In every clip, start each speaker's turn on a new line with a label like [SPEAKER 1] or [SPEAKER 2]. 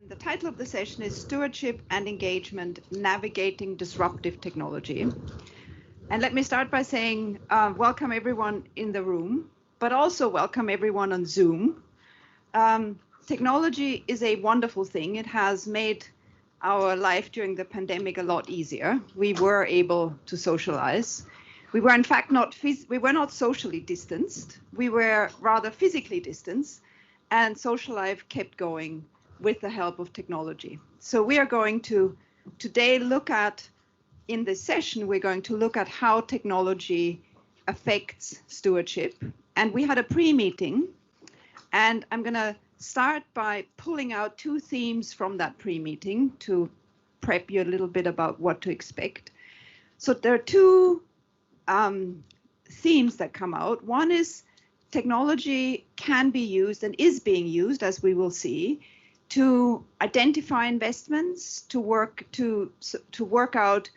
[SPEAKER 1] The title of the session is Stewardship and Engagement, Navigating Disruptive Technology. And let me start by saying welcome everyone in the room, but also welcome everyone on Zoom. Technology is a wonderful thing. It has made our life during the pandemic a lot easier. We were able to socialize. We were in fact not socially distanced. We were rather physically distanced, and social life kept going with the help of technology. So we are going to today in this session, we're going to look at how technology affects stewardship. And we had a pre-meeting, and I'm going to start by pulling out two themes from that pre-meeting to prep you a little bit about what to expect. So there are two themes that come out. One is technology can be used and is being used, as we will see, to identify investments, to work out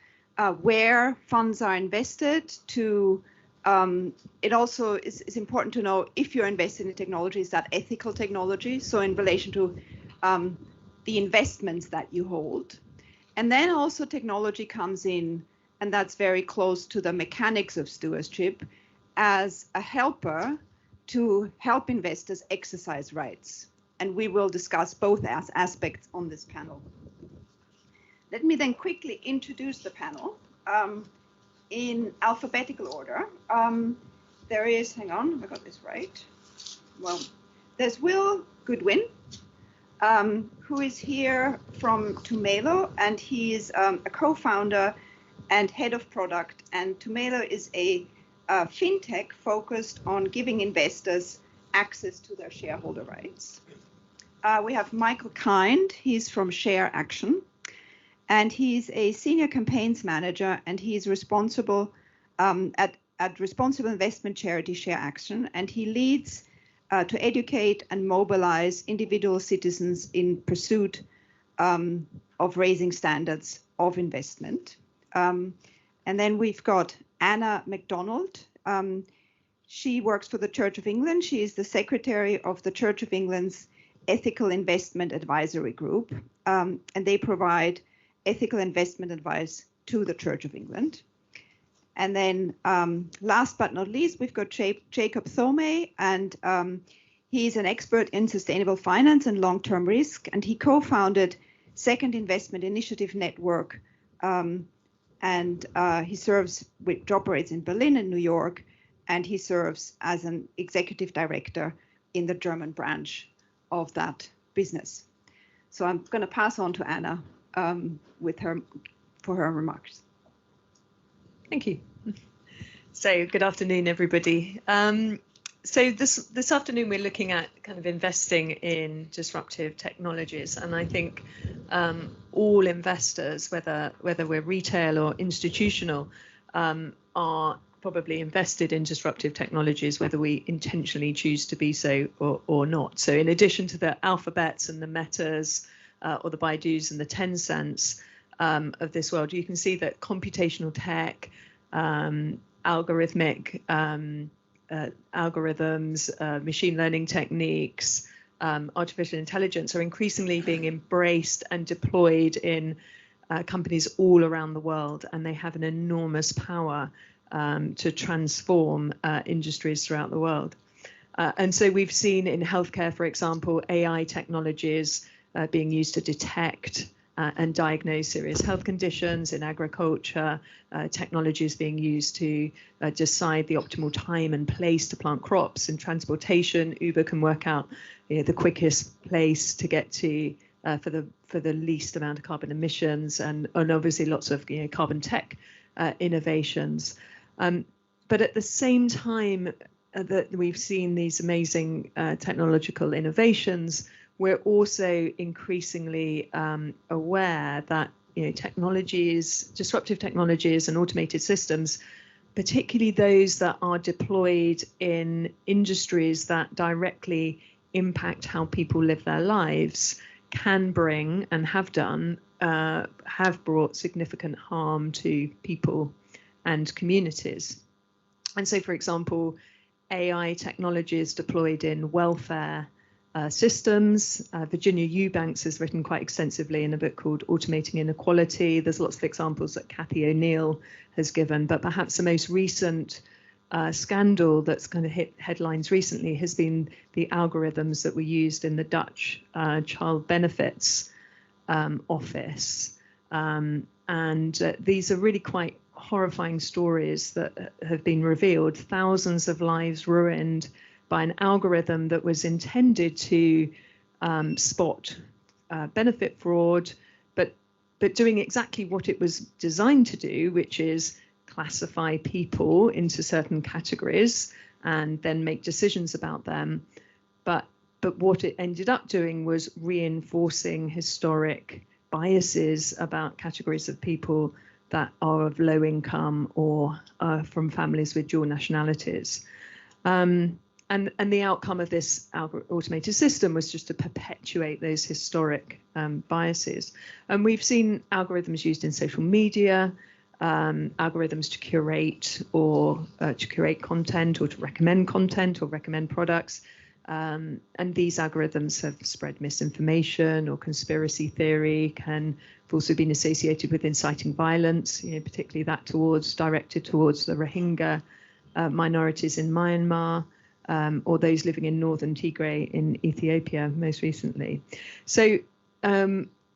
[SPEAKER 1] where funds are invested. It also is important to know if you're invested in technology, is that ethical technology? So in relation to the investments that you hold. And then also technology comes in, and that's very close to the mechanics of stewardship, as a helper to help investors exercise rights. And we will discuss both aspects on this panel. Let me then quickly introduce the panel in alphabetical order. There is, hang on, have I got this right? Well, there's Will Goodwin, who is here from Tumelo, and he is a co-founder and head of product. And Tumelo is a fintech focused on giving investors access to their shareholder rights. We have Michael Kind, he's from Share Action, and he's a senior campaigns manager, and he's responsible at responsible investment charity Share Action, and he leads to educate and mobilize individual citizens in pursuit of raising standards of investment. And then we've got Anna McDonald. She works for the Church of England. She is the secretary of the Church of England's Ethical Investment Advisory Group, and they provide ethical investment advice to the Church of England. And then last but not least, we've got Jakob Thomä, and he's an expert in sustainable finance and long-term risk, and he co-founded Second Investment Initiative Network, and he serves, which operates in Berlin and New York, and he serves as an executive director in the German branch of that business. So I'm going to pass on to Anna for her remarks.
[SPEAKER 2] Thank you. So good afternoon, everybody. So this afternoon we're looking at kind of investing in disruptive technologies, and I think all investors, whether we're retail or institutional, are probably invested in disruptive technologies, whether we intentionally choose to be so or not. So in addition to the Alphabets and the Metas or the Baidus and the Tencents of this world, you can see that computational tech, algorithmic algorithms, machine learning techniques, artificial intelligence are increasingly being embraced and deployed in companies all around the world, and they have an enormous power to transform industries throughout the world. And so we've seen in healthcare, for example, AI technologies being used to detect and diagnose serious health conditions. In agriculture, technologies being used to decide the optimal time and place to plant crops. In transportation, Uber can work out the quickest place to get to for the least amount of carbon emissions, and obviously lots of carbon tech innovations. But at the same time that we've seen these amazing technological innovations, we're also increasingly aware that disruptive technologies and automated systems, particularly those that are deployed in industries that directly impact how people live their lives, can bring and have brought significant harm to people and communities. And so, for example, AI technologies deployed in welfare systems. Virginia Eubanks has written quite extensively in a book called Automating Inequality. There's lots of examples that Cathy O'Neill has given, but perhaps the most recent scandal that's kind of hit headlines recently has been the algorithms that were used in the Dutch Child Benefits Office. These are really quite horrifying stories that have been revealed. Thousands of lives ruined by an algorithm that was intended to spot benefit fraud, but doing exactly what it was designed to do, which is classify people into certain categories and then make decisions about them. But what it ended up doing was reinforcing historic biases about categories of people that are of low income or from families with dual nationalities. And the outcome of this automated system was just to perpetuate those historic biases. And we've seen algorithms used in social media, algorithms to curate content or to recommend products. And these algorithms have spread misinformation or conspiracy theory, can have also been associated with inciting violence, particularly that directed towards the Rohingya minorities in Myanmar, or those living in northern Tigray in Ethiopia most recently. So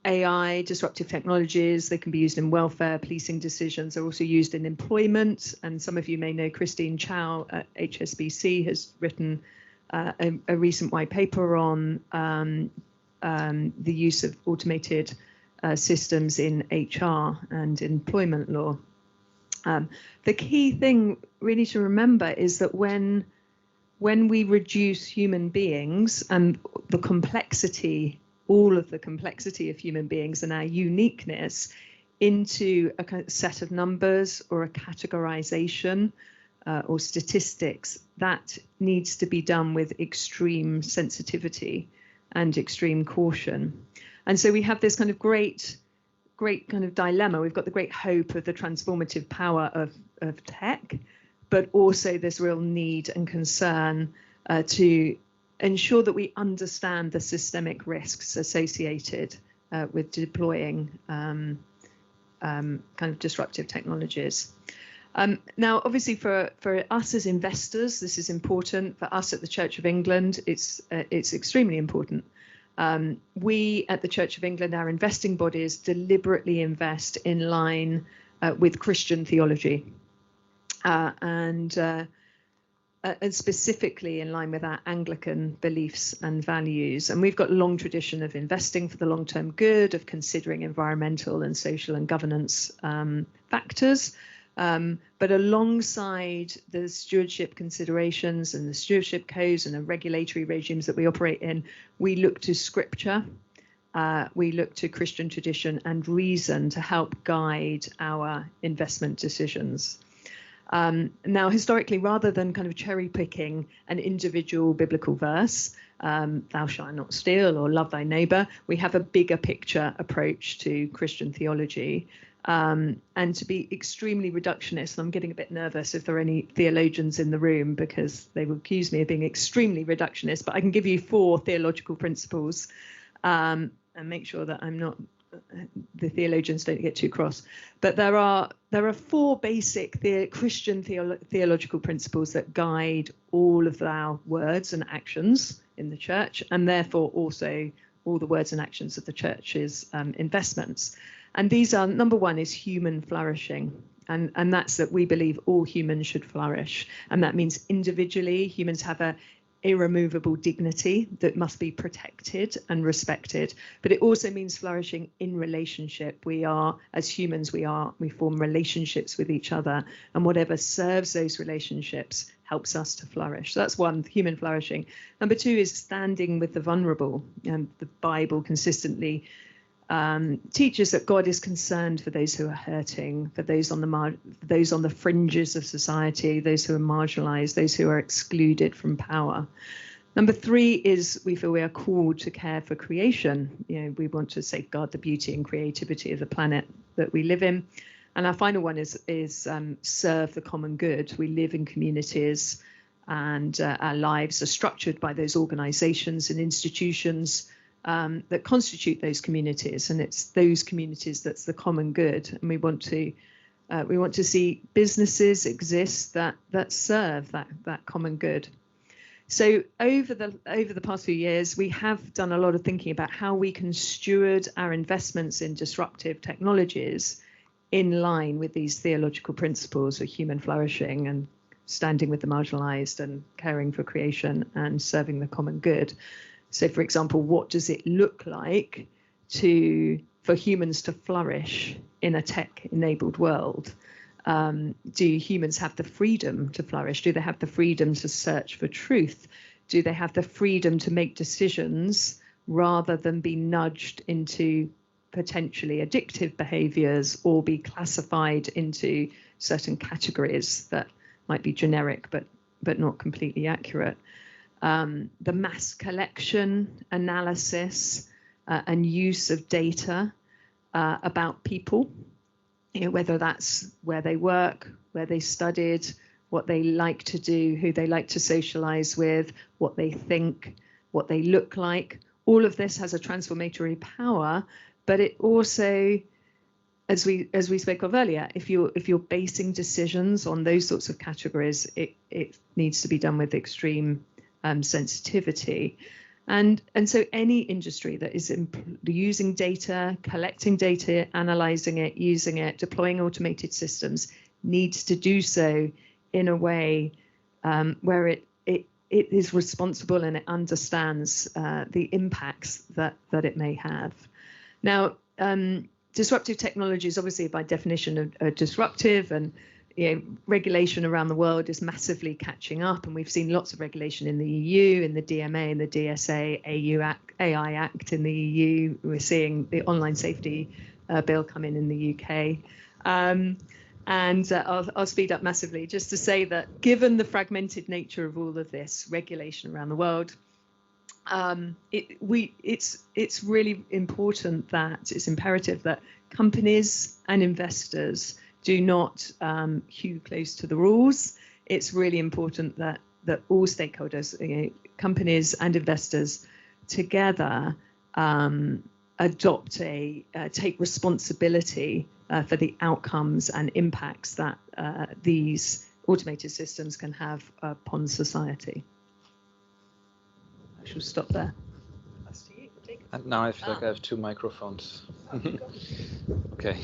[SPEAKER 2] AI, disruptive technologies, they can be used in welfare, policing decisions. They're also used in employment. And some of you may know Christine Chow at HSBC has written a recent white paper on the use of automated systems in HR and employment law. The key thing really to remember is that when we reduce human beings and the complexity, all of the complexity of human beings and our uniqueness into a kind of set of numbers or a categorization or statistics, that needs to be done with extreme sensitivity and extreme caution. And so we have this kind of great kind of dilemma. We've got the great hope of the transformative power of tech, but also this real need and concern to ensure that we understand the systemic risks associated with deploying kind of disruptive technologies. Now, obviously, for us as investors, this is important. For us at the Church of England, it's extremely important. We at the Church of England, our investing bodies, deliberately invest in line with Christian theology, and specifically in line with our Anglican beliefs and values. And we've got a long tradition of investing for the long-term good, of considering environmental and social and governance factors. But alongside the stewardship considerations and the stewardship codes and the regulatory regimes that we operate in, we look to scripture, we look to Christian tradition and reason to help guide our investment decisions. Now, historically, rather than kind of cherry picking an individual biblical verse, thou shalt not steal or love thy neighbor, we have a bigger picture approach to Christian theology. And to be extremely reductionist, and I'm getting a bit nervous if there are any theologians in the room because they will accuse me of being extremely reductionist, but I can give you 4 theological principles and make sure that I'm not, the theologians don't get too cross. But there are 4 basic Christian theological principles that guide all of our words and actions in the church, and therefore also all the words and actions of the church's investments. And these are, number 1 is human flourishing. And that's that we believe all humans should flourish. And that means individually, humans have a irremovable dignity that must be protected and respected. But it also means flourishing in relationship. We are, as humans, we form relationships with each other. And whatever serves those relationships helps us to flourish. So that's 1, human flourishing. Number 2 is standing with the vulnerable. And the Bible consistently teaches that God is concerned for those who are hurting, for those on the fringes of society, those who are marginalized, those who are excluded from power. Number 3 is we feel we are called to care for creation. We want to safeguard the beauty and creativity of the planet that we live in. And our final one is serve the common good. We live in communities and our lives are structured by those organizations and institutions that constitute those communities, and it's those communities that's the common good. And we want to see businesses exist that serve that common good. So over the past few years, we have done a lot of thinking about how we can steward our investments in disruptive technologies in line with these theological principles of human flourishing and standing with the marginalized and caring for creation and serving the common good. So, for example, what does it look like for humans to flourish in a tech-enabled world? Do humans have the freedom to flourish? Do they have the freedom to search for truth? Do they have the freedom to make decisions rather than be nudged into potentially addictive behaviors or be classified into certain categories that might be generic but not completely accurate? The mass collection, analysis, and use of data about people, whether that's where they work, where they studied, what they like to do, who they like to socialize with, what they think, what they look like. All of this has a transformatory power, but it also, as we spoke of earlier, if you're basing decisions on those sorts of categories, it needs to be done with extreme sensitivity. And so any industry that is using data, collecting data, analyzing it, using it, deploying automated systems needs to do so in a way where it is responsible and it understands the impacts that it may have. Now, disruptive technology is obviously by definition disruptive, and regulation around the world is massively catching up, and we've seen lots of regulation in the EU, in the DMA, in the DSA, AI Act in the EU. We're seeing the online safety bill come in the UK. I'll speed up massively just to say that given the fragmented nature of all of this regulation around the world, it's really important that it's imperative that companies and investors do not hew close to the rules. It's really important that all stakeholders, companies and investors together take responsibility for the outcomes and impacts that these automated systems can have upon society. I shall stop there. That's to you.
[SPEAKER 3] And now I feel like I have two microphones. Okay.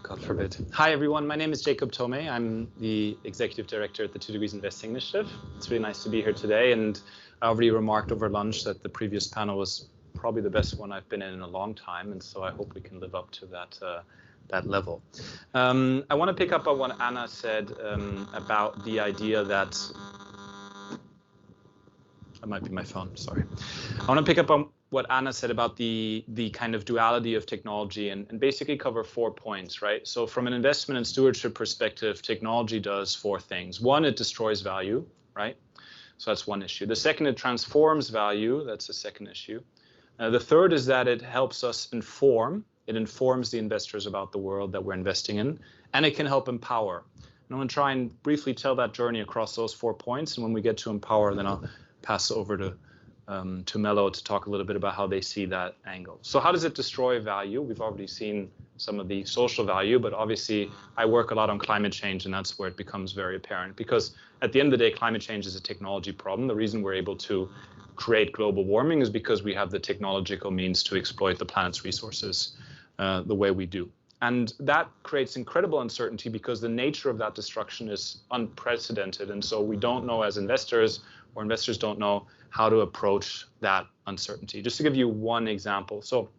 [SPEAKER 3] God forbid. Hi, everyone. My name is Jakob Thomä. I'm the Executive Director at the 2 Degrees Investing Initiative. It's really nice to be here today. And I already remarked over lunch that the previous panel was probably the best one I've been in a long time. And so I hope we can live up to that level. I want to pick up on what Anna said about the idea that... That might be my phone, sorry. I want to pick up on what Anna said about the kind of duality of technology and basically cover 4 points, right? So from an investment and stewardship perspective, technology does 4 things. One, it destroys value, right? So that's one issue. The second, it transforms value. That's the second issue. The third is that it helps us inform. It informs the investors about the world that we're investing in, and it can help empower. And I'm going to try and briefly tell that journey across those 4 points. And when we get to empower, then I'll pass over to Tumelo to talk a little bit about how they see that angle. So how does it destroy value? We've already seen some of the social value, but obviously I work a lot on climate change, and that's where it becomes very apparent, because at the end of the day, climate change is a technology problem. The reason we're able to create global warming is because we have the technological means to exploit the planet's resources the way we do. And that creates incredible uncertainty because the nature of that destruction is unprecedented. And so we don't know as investors, or investors don't know how to approach that uncertainty. Just to give you one example. So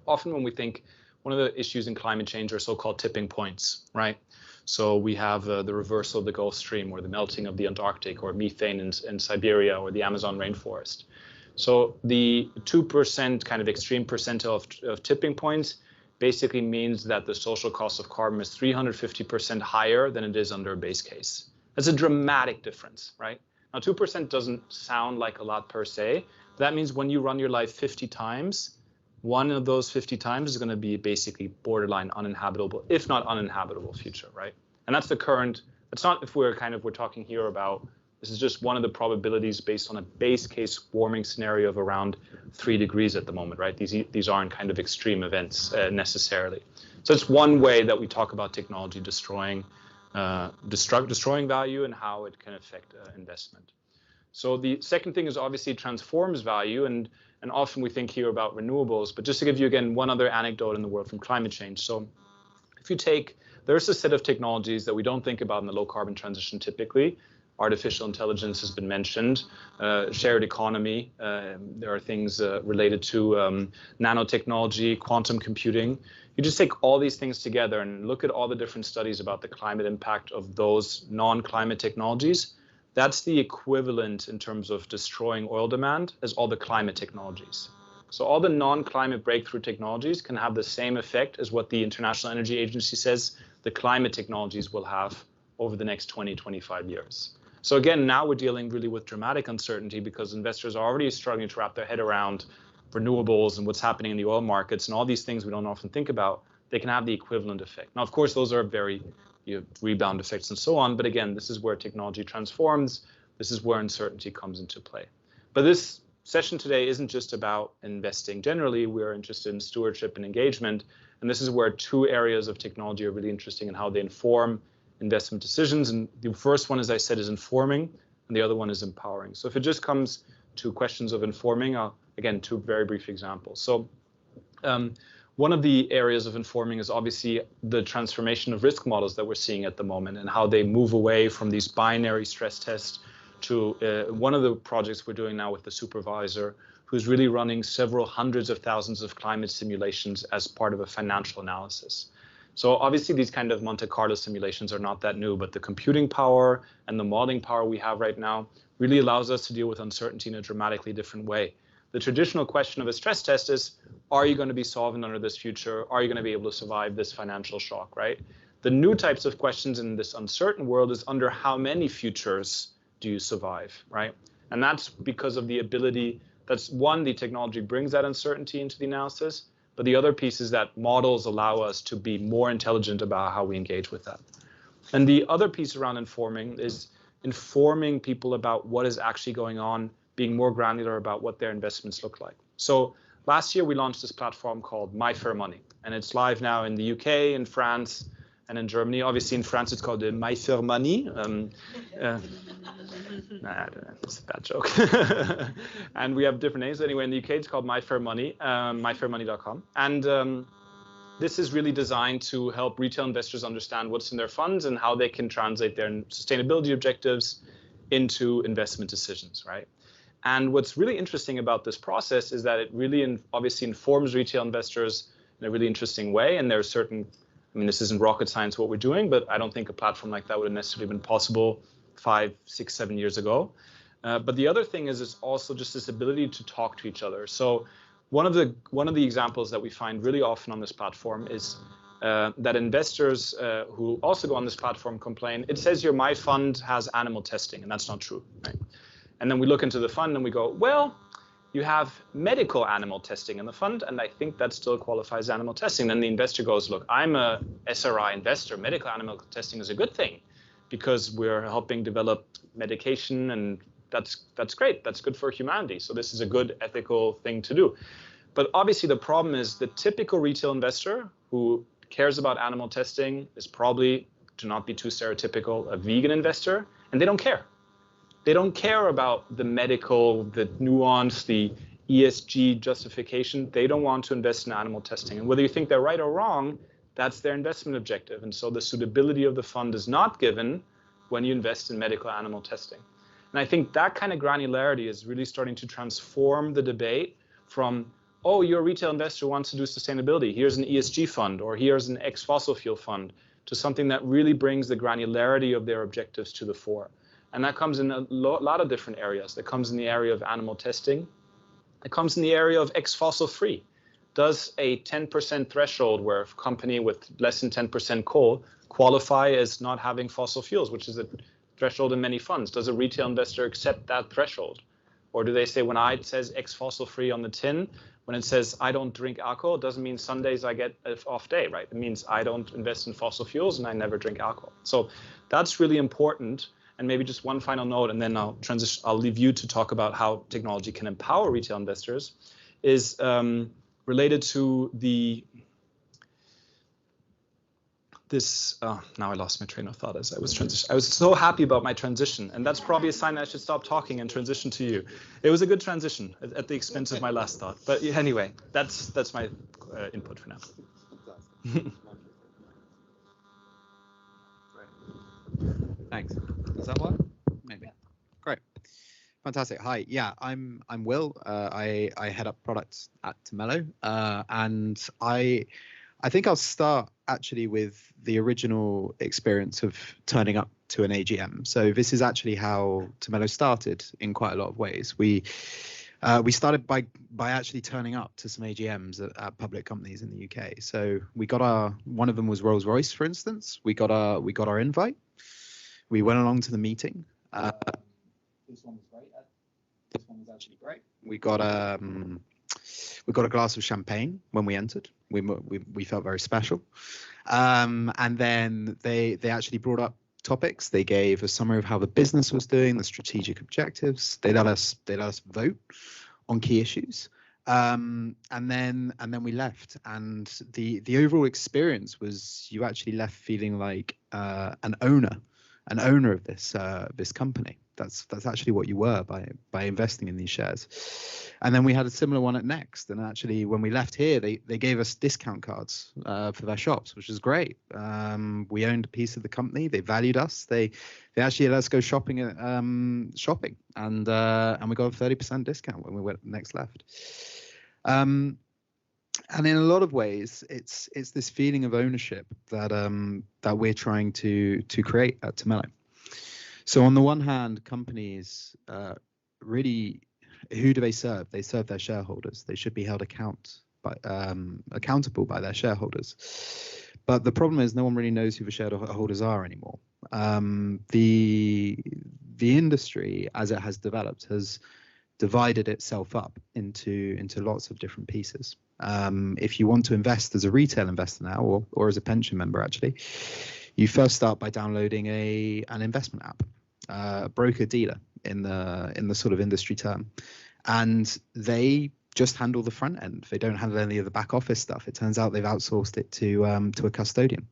[SPEAKER 3] often when we think, one of the issues in climate change are so-called tipping points, right? So we have the reversal of the Gulf Stream, or the melting of the Antarctic, or methane in Siberia, or the Amazon rainforest. So the 2% kind of extreme percentile of tipping points basically means that the social cost of carbon is 350% higher than it is under a base case. That's a dramatic difference, right? Now, 2% doesn't sound like a lot per se. That means when you run your life 50 times, one of those 50 times is going to be basically borderline uninhabitable, if not uninhabitable future, right? And that's the current, it's not if we're talking here about This is just one of the probabilities based on a base case warming scenario of around 3 degrees at the moment, right? These aren't kind of extreme events necessarily. So it's one way that we talk about technology destroying value and how it can affect investment. So the second thing is obviously it transforms value, and often we think here about renewables, but just to give you again one other anecdote in the world from climate change. So if you take, there's a set of technologies that we don't think about in the low carbon transition typically. Artificial intelligence has been mentioned, shared economy. There are things related to nanotechnology, quantum computing. You just take all these things together and look at all the different studies about the climate impact of those non-climate technologies. That's the equivalent in terms of destroying oil demand as all the climate technologies. So all the non-climate breakthrough technologies can have the same effect as what the International Energy Agency says the climate technologies will have over the next 20, 25 years. So again, now we're dealing really with dramatic uncertainty because investors are already struggling to wrap their head around renewables and what's happening in the oil markets and all these things we don't often think about. They can have the equivalent effect. Now, of course, those are very rebound effects and so on. But again, this is where technology transforms. This is where uncertainty comes into play. But this session today isn't just about investing. Generally, we're interested in stewardship and engagement. And this is where two areas of technology are really interesting in how they inform investment decisions. And the first one, as I said, is informing, and the other one is empowering. So if it just comes to questions of informing, again, two very brief examples. So one of the areas of informing is obviously the transformation of risk models that we're seeing at the moment and how they move away from these binary stress tests to one of the projects we're doing now with the supervisor, who's really running several hundreds of thousands of climate simulations as part of a financial analysis. So obviously these kind of Monte Carlo simulations are not that new, but the computing power and the modeling power we have right now really allows us to deal with uncertainty in a dramatically different way. The traditional question of a stress test is, are you going to be solvent under this future? Are you going to be able to survive this financial shock, right? The new types of questions in this uncertain world is under how many futures do you survive, right? And that's because of the ability, that's one, the technology brings that uncertainty into the analysis, but the other piece is that models allow us to be more intelligent about how we engage with that. And the other piece around informing is informing people about what is actually going on, being more granular about what their investments look like. So last year we launched this platform called My Fair Money, and it's live now in the UK, in France, and in Germany. Obviously in France it's called the My Fair Money. That's a bad joke. And we have different names. Anyway, in the UK it's called My Fair Money, myfairmoney.com. And this is really designed to help retail investors understand what's in their funds and how they can translate their sustainability objectives into investment decisions, right? And what's really interesting about this process is that it really obviously informs retail investors in a really interesting way. And there are certain, I mean, this isn't rocket science what we're doing, but I don't think a platform like that would have necessarily been possible 5, 6, 7 years ago. But the other thing is it's also just this ability to talk to each other. So one of the examples that we find really often on this platform is that investors who also go on this platform complain, it says here my fund has animal testing, and that's not true, right? And then we look into the fund and we go, well, you have medical animal testing in the fund, and I think that still qualifies animal testing. Then the investor goes, look, I'm a SRI investor. Medical animal testing is a good thing because we're helping develop medication, and that's great. That's good for humanity. So this is a good ethical thing to do. But obviously the problem is the typical retail investor who cares about animal testing is probably, to not be too stereotypical, a vegan investor, and they don't care. They don't care about the medical, the nuance, the ESG justification. They don't want to invest in animal testing. And whether you think they're right or wrong, that's their investment objective. And so the suitability of the fund is not given when you invest in medical animal testing. And I think that kind of granularity is really starting to transform the debate from, oh, you're a retail investor who wants to do sustainability. Here's an ESG fund, or here's an ex-fossil fuel fund, to something that really brings the granularity of their objectives to the fore. And that comes in a lot of different areas. That comes in the area of animal testing. It comes in the area of ex-fossil free. Does a 10% threshold where a company with less than 10% coal qualify as not having fossil fuels, which is a threshold in many funds? Does a retail investor accept that threshold? Or do they say, when it says ex-fossil free on the tin, when it says I don't drink alcohol, it doesn't mean Sundays I get an off day, right? It means I don't invest in fossil fuels and I never drink alcohol. So that's really important. And maybe just one final note, and then I'll leave you to talk about how technology can empower retail investors, is related to now I lost my train of thought as I was transitioning. I was so happy about my transition, and that's probably a sign that I should stop talking and transition to you. It was a good transition at the expense of my last thought. But anyway, that's my input for now.
[SPEAKER 4] Thanks. Does that work? Maybe. Yeah. Great. Fantastic. Hi. Yeah, I'm Will. I head up products at Tumelo, and I think I'll start actually with the original experience of turning up to an AGM. So this is actually how Tumelo started in quite a lot of ways. We started by actually turning up to some AGMs at public companies in the UK. So we got one of them was Rolls-Royce, for instance. We got our invite. We went along to the meeting. This one was great. This one was actually great. We got a glass of champagne when we entered. We felt very special. And then they actually brought up topics. They gave a summary of how the business was doing, the strategic objectives. They let us vote on key issues. And then we left. And the overall experience was you actually left feeling like an owner of this company. That's actually what you were by investing in these shares. And then we had a similar one at Next. And actually, when we left here, they gave us discount cards for their shops, which was great. We owned a piece of the company. They valued us. They actually let us go shopping and we got a 30% discount when we went Next left. And in a lot of ways, it's this feeling of ownership that we're trying to create at Tumelo. So on the one hand, companies really, who do they serve? They serve their shareholders. They should be held accountable by their shareholders. But the problem is no one really knows who the shareholders are anymore. The industry, as it has developed, has divided itself up into lots of different pieces. If you want to invest as a retail investor now, or as a pension member, actually, you first start by downloading an investment app, a broker dealer in the sort of industry term, and they just handle the front end. They don't handle any of the back office stuff. It turns out they've outsourced it to a custodian.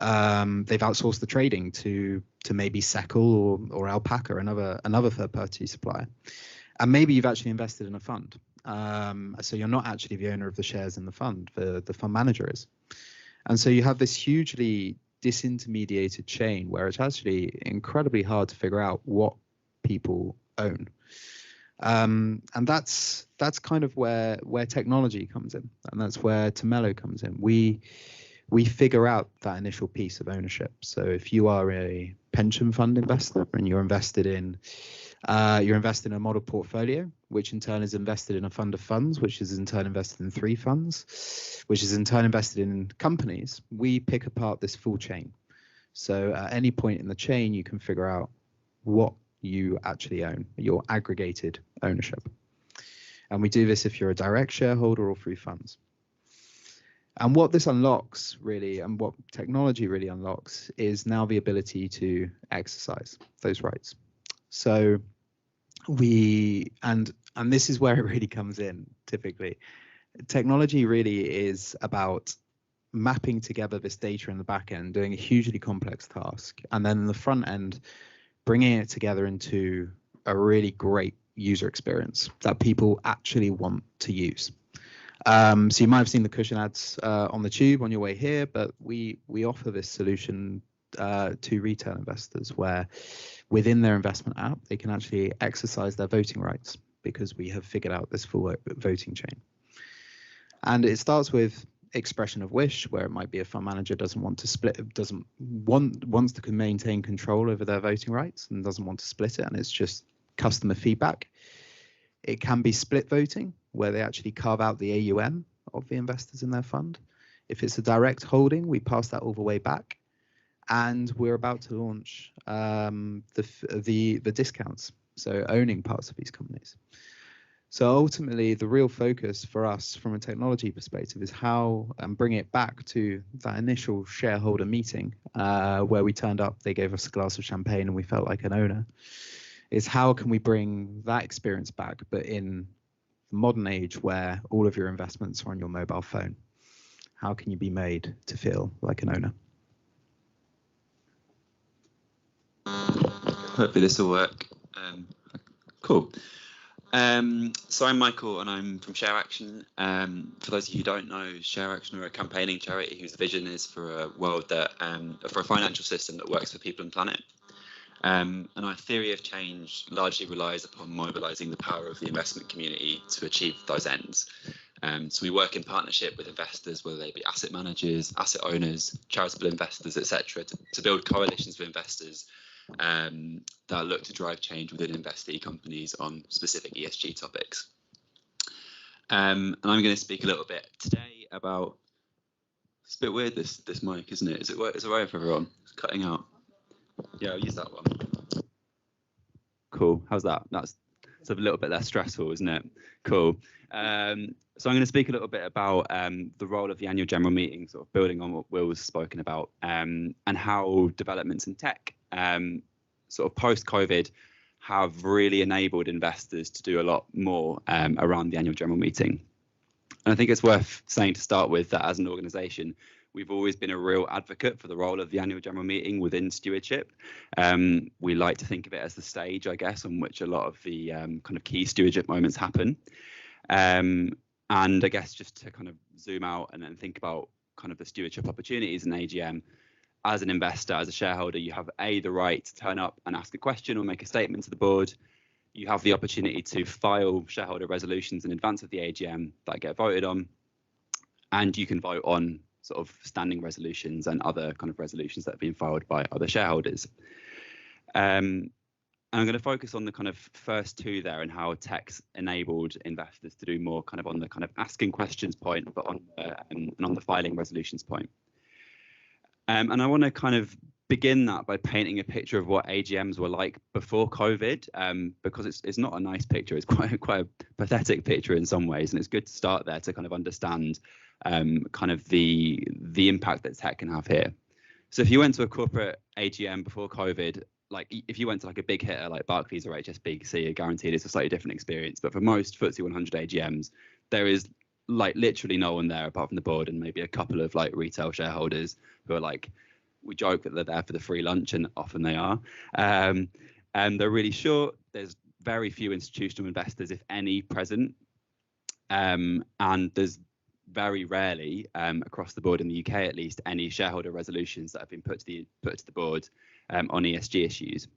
[SPEAKER 4] They've outsourced the trading to maybe Seckle or Alpaca, another third party supplier. And maybe you've actually invested in a fund. So you're not actually the owner of the shares in the fund. The fund manager is. And so you have this hugely disintermediated chain where it's actually incredibly hard to figure out what people own. And that's kind of where technology comes in, and that's where Tumelo comes in. We figure out that initial piece of ownership. So if you are a pension fund investor and you're invested in a model portfolio, which in turn is invested in a fund of funds, which is in turn invested in 3 funds, which is in turn invested in companies, we pick apart this full chain. So at any point in the chain, you can figure out what you actually own, your aggregated ownership. And we do this if you're a direct shareholder or through funds. And what this unlocks really, and what technology really unlocks, is now the ability to exercise those rights. So and this is where it really comes in typically. Technology really is about mapping together this data in the back end, doing a hugely complex task, and then in the front end, bringing it together into a really great user experience that people actually want to use. So you might have seen the cushion ads on the tube on your way here, but we offer this solution to retail investors where within their investment app, they can actually exercise their voting rights because we have figured out this full voting chain. And it starts with expression of wish, where it might be a fund manager wants to maintain control over their voting rights and doesn't want to split it, and it's just customer feedback. It can be split voting, where they actually carve out the AUM of the investors in their fund. If it's a direct holding, we pass that all the way back. And we're about to launch the discounts, so owning parts of these companies. So ultimately, the real focus for us from a technology perspective is how, and bring it back to that initial shareholder meeting where we turned up, they gave us a glass of champagne and we felt like an owner, is how can we bring that experience back, but in the modern age where all of your investments are on your mobile phone? How can you be made to feel like an owner?
[SPEAKER 5] Hopefully this will work. Cool. So I'm Michael and I'm from Share Action. For those of you who don't know, Share Action are a campaigning charity whose vision is for a world that, for a financial system that works for people and planet. And our theory of change largely relies upon mobilising the power of the investment community to achieve those ends. So we work in partnership with investors, whether they be asset managers, asset owners, charitable investors, etc., to build coalitions of investors that look to drive change within investee companies on specific ESG topics. And I'm going to speak a little bit today about, it's a bit weird this mic, isn't it? Is it all right for everyone? It's cutting out. Yeah, I'll use that one. Cool, how's that? That's a little bit less stressful, isn't it? Cool. So I'm going to speak a little bit about the role of the annual general meeting, sort of building on what Will's spoken about, and how developments in tech, sort of post-COVID, have really enabled investors to do a lot more around the annual general meeting. And I think it's worth saying to start with that as an organisation, we've always been a real advocate for the role of the annual general meeting within stewardship. We like to think of it as the stage, I guess, on which a lot of the kind of key stewardship moments happen. And I guess just to kind of zoom out and then think about kind of the stewardship opportunities in AGM, as an investor, as a shareholder, you have the right to turn up and ask a question or make a statement to the board. You have the opportunity to file shareholder resolutions in advance of the AGM that get voted on, and you can vote on sort of standing resolutions and other kind of resolutions that have been filed by other shareholders. And I'm going to focus on the kind of first two there and how tech's enabled investors to do more kind of on the kind of asking questions point, but on the filing resolutions point. And I want to kind of begin that by painting a picture of what AGMs were like before COVID, because it's not a nice picture. It's quite a pathetic picture in some ways, and it's good to start there to kind of understand kind of the impact that tech can have here. So if you went to a corporate AGM before COVID, like if you went to like a big hitter like Barclays or HSBC, you're guaranteed it's a slightly different experience. But for most FTSE 100 AGMs, there is like literally no one there apart from the board and maybe a couple of like retail shareholders who are like, we joke that they're there for the free lunch, and often they are. And they're really short. There's very few institutional investors, if any, present. And there's very rarely, across the board in the UK at least, any shareholder resolutions that have been put to the board on ESG issues.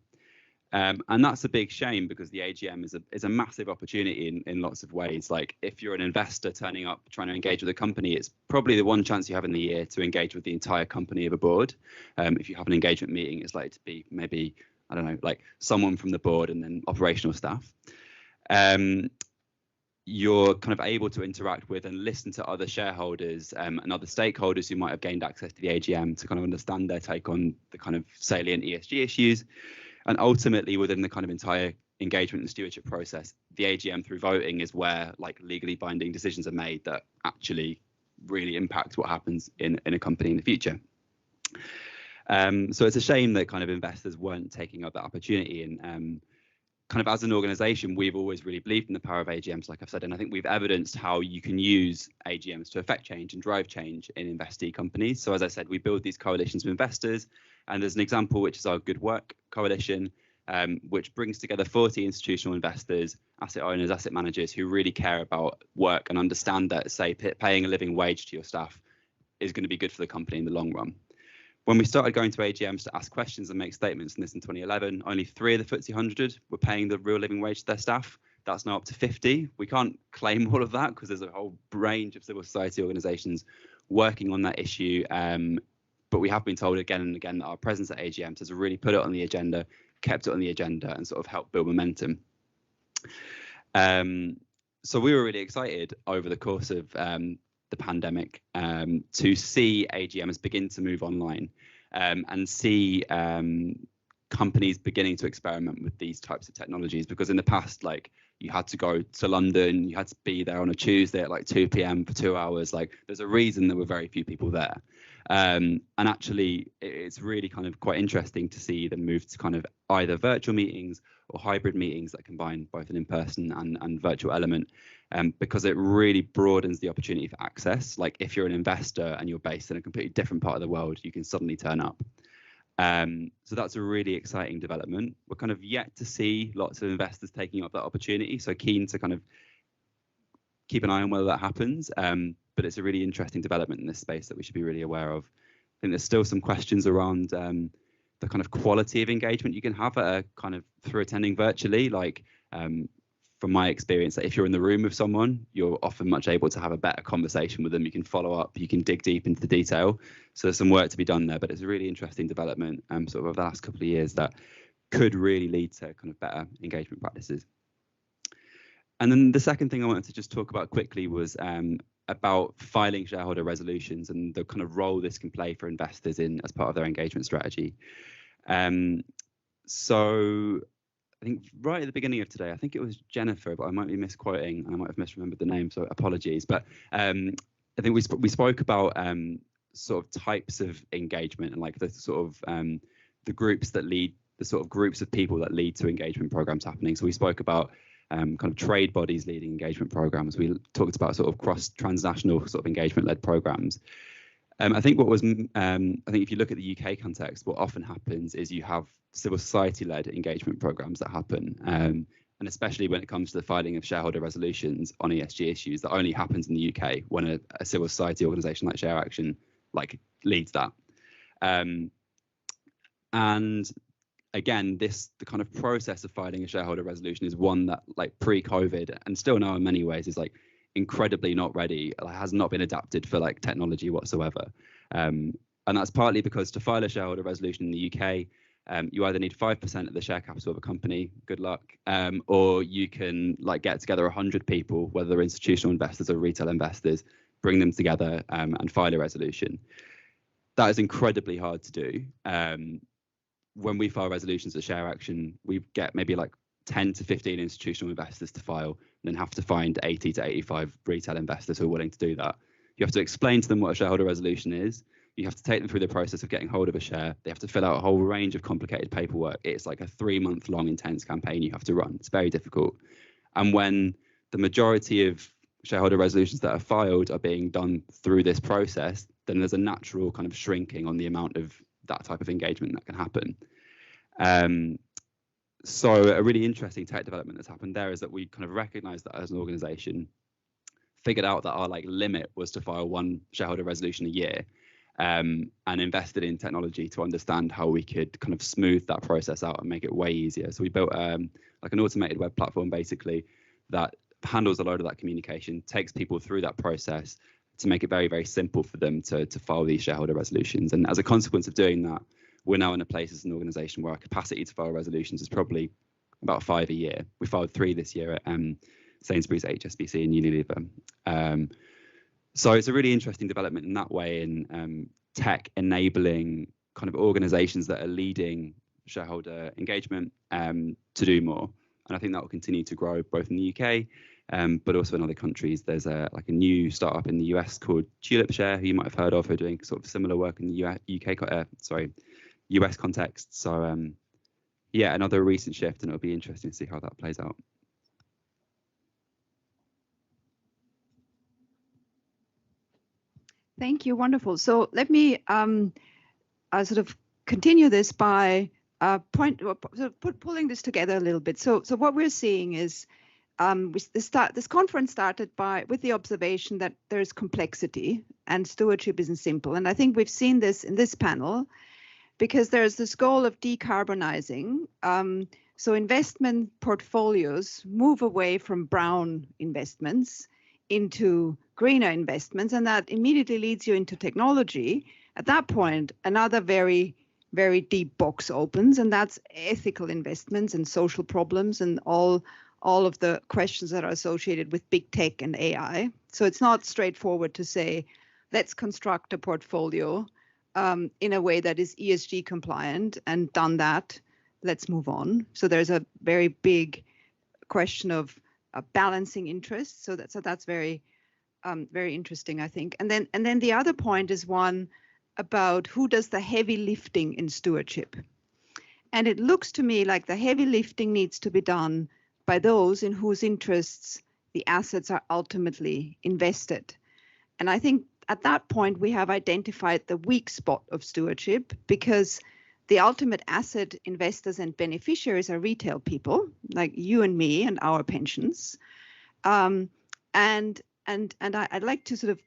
[SPEAKER 5] And that's a big shame because the AGM is a massive opportunity in lots of ways. Like if you're an investor turning up trying to engage with a company, it's probably the one chance you have in the year to engage with the entire company of a board. If you have an engagement meeting, it's likely to be maybe, I don't know, like someone from the board and then operational staff. You're kind of able to interact with and listen to other shareholders and other stakeholders who might have gained access to the AGM to kind of understand their take on the kind of salient ESG issues. And ultimately, within the kind of entire engagement and stewardship process, the AGM through voting is where like legally binding decisions are made that actually really impact what happens in a company in the future. So it's a shame that kind of investors weren't taking up that opportunity. And kind of as an organization, we've always really believed in the power of AGMs, like I've said, and I think we've evidenced how you can use AGMs to affect change and drive change in investee companies. So as I said, we build these coalitions of investors, and there's an example, which is our Good Work coalition, which brings together 40 institutional investors, asset owners, asset managers who really care about work and understand that, say, paying a living wage to your staff is going to be good for the company in the long run. When we started going to AGMs to ask questions and make statements, and this in 2011, only 3 of the FTSE 100 were paying the real living wage to their staff. That's now up to 50. We can't claim all of that because there's a whole range of civil society organisations working on that issue. But we have been told again and again that our presence at AGMs has really put it on the agenda, kept it on the agenda, and sort of helped build momentum. So we were really excited over the course of the pandemic to see AGMs begin to move online and see kind companies beginning to experiment with these types of technologies, because in the past, like, you had to go to London, you had to be there on a Tuesday at like 2 p.m. for 2 hours. Like, there's a reason there were very few people there. And actually, it's really kind of quite interesting to see them move to kind of either virtual meetings or hybrid meetings that combine both an in-person and virtual element, because it really broadens the opportunity for access. Like, if you're an investor and you're based in a completely different part of the world, you can suddenly turn up. So that's a really exciting development. We're kind of yet to see lots of investors taking up that opportunity, so keen to kind of keep an eye on whether that happens. But it's a really interesting development in this space that we should be really aware of. I think there's still some questions around the kind of quality of engagement you can have at a kind of through attending virtually. Like, from my experience, that if you're in the room with someone, you're often much able to have a better conversation with them. You can follow up, you can dig deep into the detail. So there's some work to be done there, but it's a really interesting development sort of over the last couple of years that could really lead to kind of better engagement practices. And then the second thing I wanted to just talk about quickly was about filing shareholder resolutions and the kind of role this can play for investors in as part of their engagement strategy. So I think right at the beginning of today, I think it was Jennifer, but I might be misquoting and I might have misremembered the name, so apologies. But I think we spoke about sort of types of engagement and like the sort of the groups that lead, the sort of groups of people that lead to engagement programs happening. So we spoke about kind of trade bodies leading engagement programs. We talked about sort of cross-transnational sort of engagement-led programs. I think what was, I think if you look at the UK context, what often happens is you have civil society-led engagement programs that happen, and especially when it comes to the filing of shareholder resolutions on ESG issues, that only happens in the UK when a civil society organisation like Share Action like leads that. And again, the kind of process of filing a shareholder resolution is one that, like, pre-COVID and still now in many ways is like incredibly not ready, has not been adapted for like technology whatsoever. And that's partly because to file a shareholder resolution in the UK, you either need 5% of the share capital of a company, good luck, or you can like get together 100 people, whether they're institutional investors or retail investors, bring them together and file a resolution. That is incredibly hard to do. When we file resolutions at Share Action, we get maybe like 10 to 15 institutional investors to file, and then have to find 80 to 85 retail investors who are willing to do that. You have to explain to them what a shareholder resolution is. You have to take them through the process of getting hold of a share. They have to fill out a whole range of complicated paperwork. It's like a 3-month-long intense campaign you have to run. It's very difficult. And when the majority of shareholder resolutions that are filed are being done through this process, then there's a natural kind of shrinking on the amount of that type of engagement that can happen. So a really interesting tech development that's happened there is that we kind of recognized that as an organization, figured out that our like limit was to file one shareholder resolution a year, and invested in technology to understand how we could kind of smooth that process out and make it way easier. So we built like an automated web platform basically that handles a load of that communication, takes people through that process to make it very, very simple for them to file these shareholder resolutions. And as a consequence of doing that, we're now in a place as an organisation where our capacity to file resolutions is probably about 5 a year. We filed 3 this year at Sainsbury's, HSBC and Unilever. So it's a really interesting development in that way, in tech enabling kind of organisations that are leading shareholder engagement to do more. And I think that will continue to grow both in the UK, but also in other countries. There's a new startup in the US called Tulip Share, who you might have heard of, who are doing sort of similar work in the US context. So yeah, another recent shift, and it'll be interesting to see how that plays out.
[SPEAKER 1] Thank you, wonderful. So let me sort of continue this by pulling this together a little bit. So what we're seeing is this conference started with the observation that there's complexity and stewardship isn't simple. And I think we've seen this in this panel because there's this goal of decarbonizing. So investment portfolios move away from brown investments into greener investments, and that immediately leads you into technology. At that point, another very, very deep box opens, and that's ethical investments and social problems and all of the questions that are associated with big tech and AI. So it's not straightforward to say, let's construct a portfolio in a way that is ESG compliant and done that let's move on. So there's a very big question of balancing interests. So that's very interesting, I think. And then the other point is one about who does the heavy lifting in stewardship. And it looks to me like the heavy lifting needs to be done by those in whose interests the assets are ultimately invested. And I think at that point, we have identified the weak spot of stewardship, because the ultimate asset investors and beneficiaries are retail people like you and me and our pensions. And I'd like to sort of,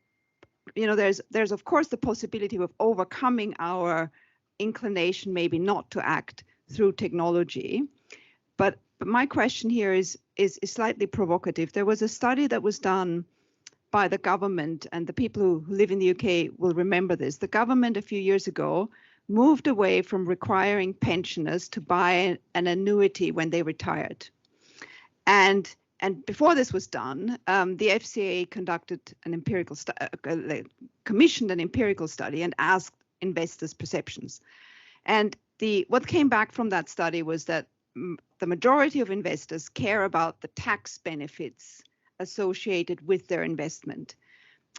[SPEAKER 1] there's of course the possibility of overcoming our inclination maybe not to act through technology. But my question here is slightly provocative. There was a study that was done by the government, and the people who live in the UK will remember this. The government a few years ago moved away from requiring pensioners to buy an annuity when they retired. And before this was done, the FCA conducted an empirical commissioned an empirical study and asked investors' perceptions. And what came back from that study was that the majority of investors care about the tax benefits associated with their investment.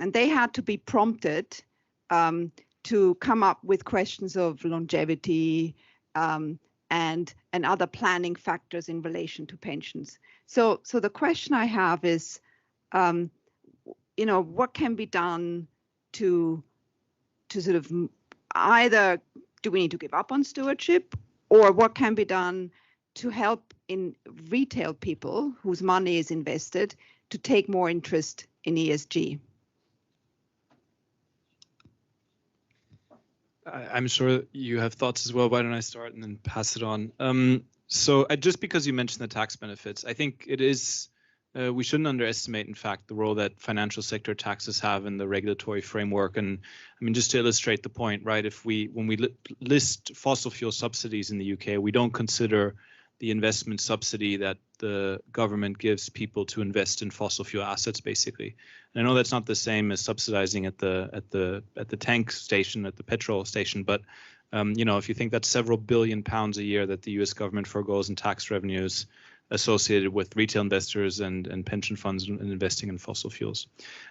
[SPEAKER 1] And they had to be prompted to come up with questions of longevity and other planning factors in relation to pensions. So the question I have is, what can be done to sort of either do we need to give up on stewardship, or what can be done to help in retail people whose money is invested to take more interest in ESG?
[SPEAKER 6] I'm sure you have thoughts as well. Why don't I start and then pass it on? So just because you mentioned the tax benefits, I think it is, we shouldn't underestimate, in fact, the role that financial sector taxes have in the regulatory framework. And I mean, just to illustrate the point, right, when we list fossil fuel subsidies in the UK, we don't consider the investment subsidy that the government gives people to invest in fossil fuel assets, basically. And I know that's not the same as subsidizing at the tank station, at the petrol station, but if you think that's several billion pounds a year that the US government forgoes in tax revenues associated with retail investors and pension funds and investing in fossil fuels.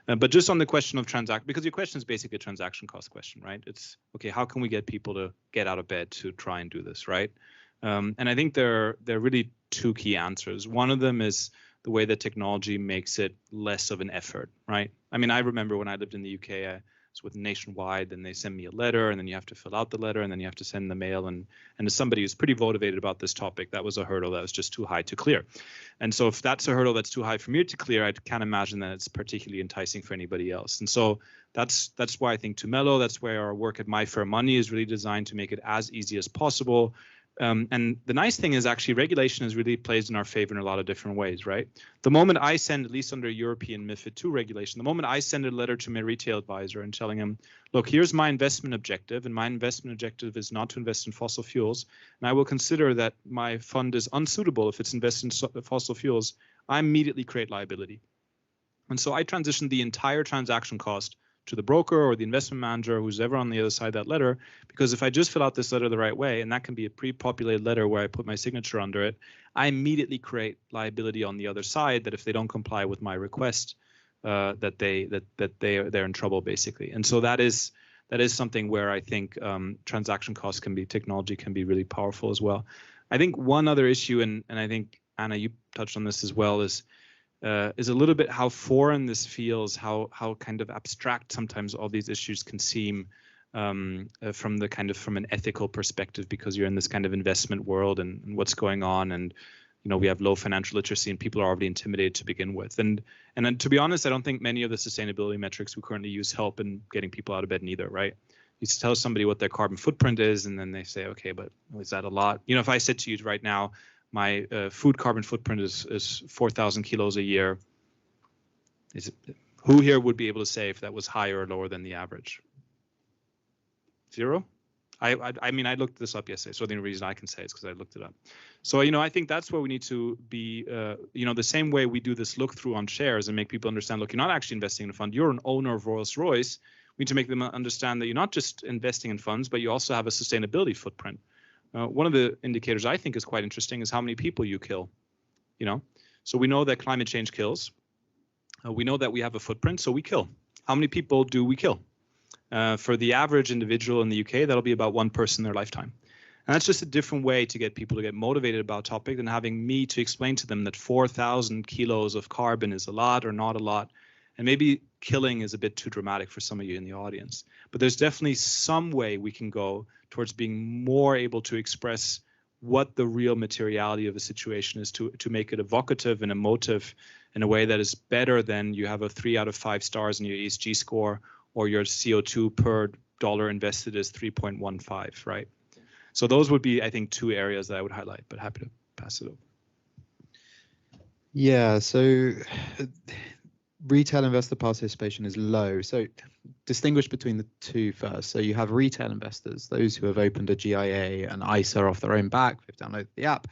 [SPEAKER 6] But just on the question of because your question is basically a transaction cost question, right? It's, okay, how can we get people to get out of bed to try and do this, right? And I think there are really two key answers. One of them is the way that technology makes it less of an effort, right? I mean, I remember when I lived in the UK, I was with Nationwide, and they send me a letter, and then you have to fill out the letter, and then you have to send the mail. And as somebody who's pretty motivated about this topic, that was a hurdle that was just too high to clear. And so if that's a hurdle that's too high for me to clear, I can't imagine that it's particularly enticing for anybody else. And so that's why I think Tumelo, that's where our work at My Fair Money is really designed to make it as easy as possible. And the nice thing is actually regulation is really plays in our favor in a lot of different ways, right? The moment I send, at least under European MiFID II regulation, the moment I send a letter to my retail advisor and telling him, look, here's my investment objective, and my investment objective is not to invest in fossil fuels, and I will consider that my fund is unsuitable if it's invested in fossil fuels, I immediately create liability. And so I transition the entire transaction cost to the broker or the investment manager, who's ever on the other side of that letter, because if I just fill out this letter the right way, and that can be a pre-populated letter where I put my signature under it, I immediately create liability on the other side that if they don't comply with my request, that they're in trouble, basically. And so that is something where I think transaction costs technology can be really powerful as well. I think one other issue, and I think Anna, you touched on this as well, is a little bit how foreign this feels, how kind of abstract sometimes all these issues can seem from an ethical perspective, because you're in this kind of investment world and what's going on, and we have low financial literacy and people are already intimidated to begin with. And to be honest, I don't think many of the sustainability metrics we currently use help in getting people out of bed neither, right? You tell somebody what their carbon footprint is, and then they say, okay, but is that a lot? If I said to you right now, my food carbon footprint is 4,000 kilos a year. Who here would be able to say if that was higher or lower than the average? Zero? I mean, I looked this up yesterday, so the only reason I can say is because I looked it up. So, I think that's where we need to be, the same way we do this look through on shares and make people understand, look, you're not actually investing in a fund, you're an owner of Rolls-Royce. We need to make them understand that you're not just investing in funds, but you also have a sustainability footprint. One of the indicators I think is quite interesting is how many people you kill. So we know that climate change kills. We know that we have a footprint, so we kill. How many people do we kill? For the average individual in the UK, that'll be about one person in their lifetime. And that's just a different way to get people to get motivated about a topic than having me to explain to them that 4,000 kilos of carbon is a lot or not a lot. And maybe killing is a bit too dramatic for some of you in the audience. But there's definitely some way we can go towards being more able to express what the real materiality of a situation is to make it evocative and emotive in a way that is better than you have a 3 out of 5 stars in your ESG score or your CO2 per dollar invested is 3.15, right? So those would be, I think, 2 areas that I would highlight, but happy to pass it over.
[SPEAKER 4] Yeah, so retail investor participation is low. So distinguish between the 2 first. So you have retail investors, those who have opened a GIA and ISA off their own back, they've downloaded the app.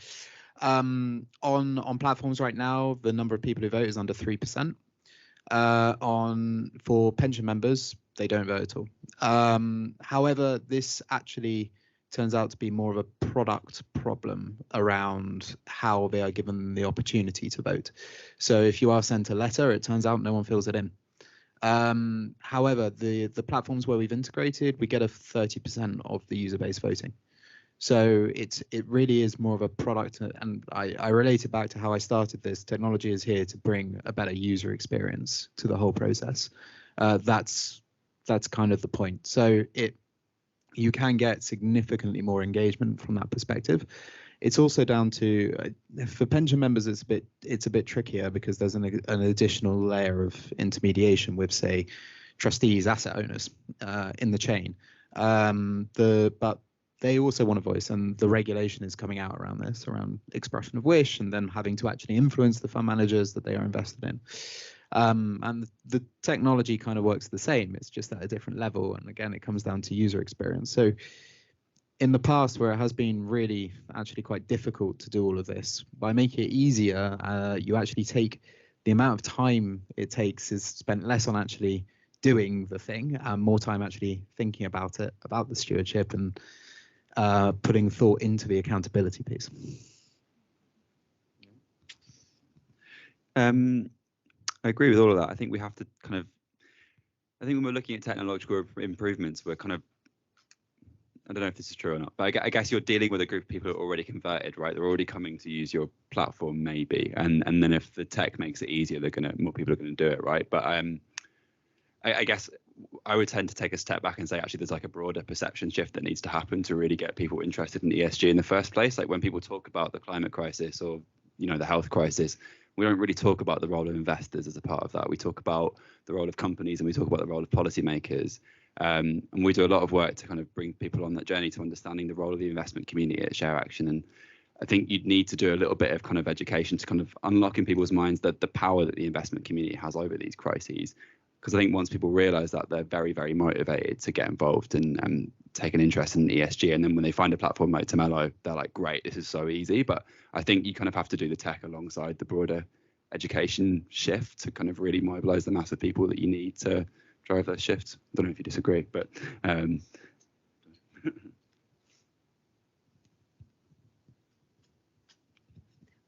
[SPEAKER 4] On platforms right now, the number of people who vote is under 3%. For pension members, they don't vote at all. However, this actually turns out to be more of a product problem around how they are given the opportunity to vote. So if you are sent a letter, it turns out no one fills it in. However, the platforms where we've integrated, we get a 30% of the user base voting. So it really is more of a product, and I relate it back to how I started this. Technology is here to bring a better user experience to the whole process. That's kind of the point. So you can get significantly more engagement from that perspective. It's also down to for pension members, it's a bit trickier because there's an additional layer of intermediation with, say, trustees, asset owners in the chain. But they also want a voice, and the regulation is coming out around this, around expression of wish, and then having to actually influence the fund managers that they are invested in. And the technology kind of works the same. It's just at a different level. And again, it comes down to user experience. So in the past, where it has been really actually quite difficult to do all of this, by making it easier, you actually take the amount of time it takes is spent less on actually doing the thing and more time actually thinking about it, about the stewardship, and putting thought into the accountability piece.
[SPEAKER 5] I agree with all of that. I think we have to I think when we're looking at technological improvements, we're I don't know if this is true or not, but I guess you're dealing with a group of people who are already converted, right? They're already coming to use your platform, maybe, and then if the tech makes it easier, more people are going to do it, right? But I guess I would tend to take a step back and say actually there's like a broader perception shift that needs to happen to really get people interested in ESG in the first place. Like when people talk about the climate crisis or the health crisis, we don't really talk about the role of investors as a part of that. We talk about the role of companies and we talk about the role of policymakers. And we do a lot of work to kind of bring people on that journey to understanding the role of the investment community at Share Action. And I think you'd need to do a little bit of kind of education to kind of unlock in people's minds that the power that the investment community has over these crises. Because I think once people realize that, they're very, very motivated to get involved and take an interest in ESG. And then when they find a platform like Tumelo, they're like, great, this is so easy. But I think you kind of have to do the tech alongside the broader education shift to kind of really mobilize the mass of people that you need to drive that shift. I don't know if you disagree, but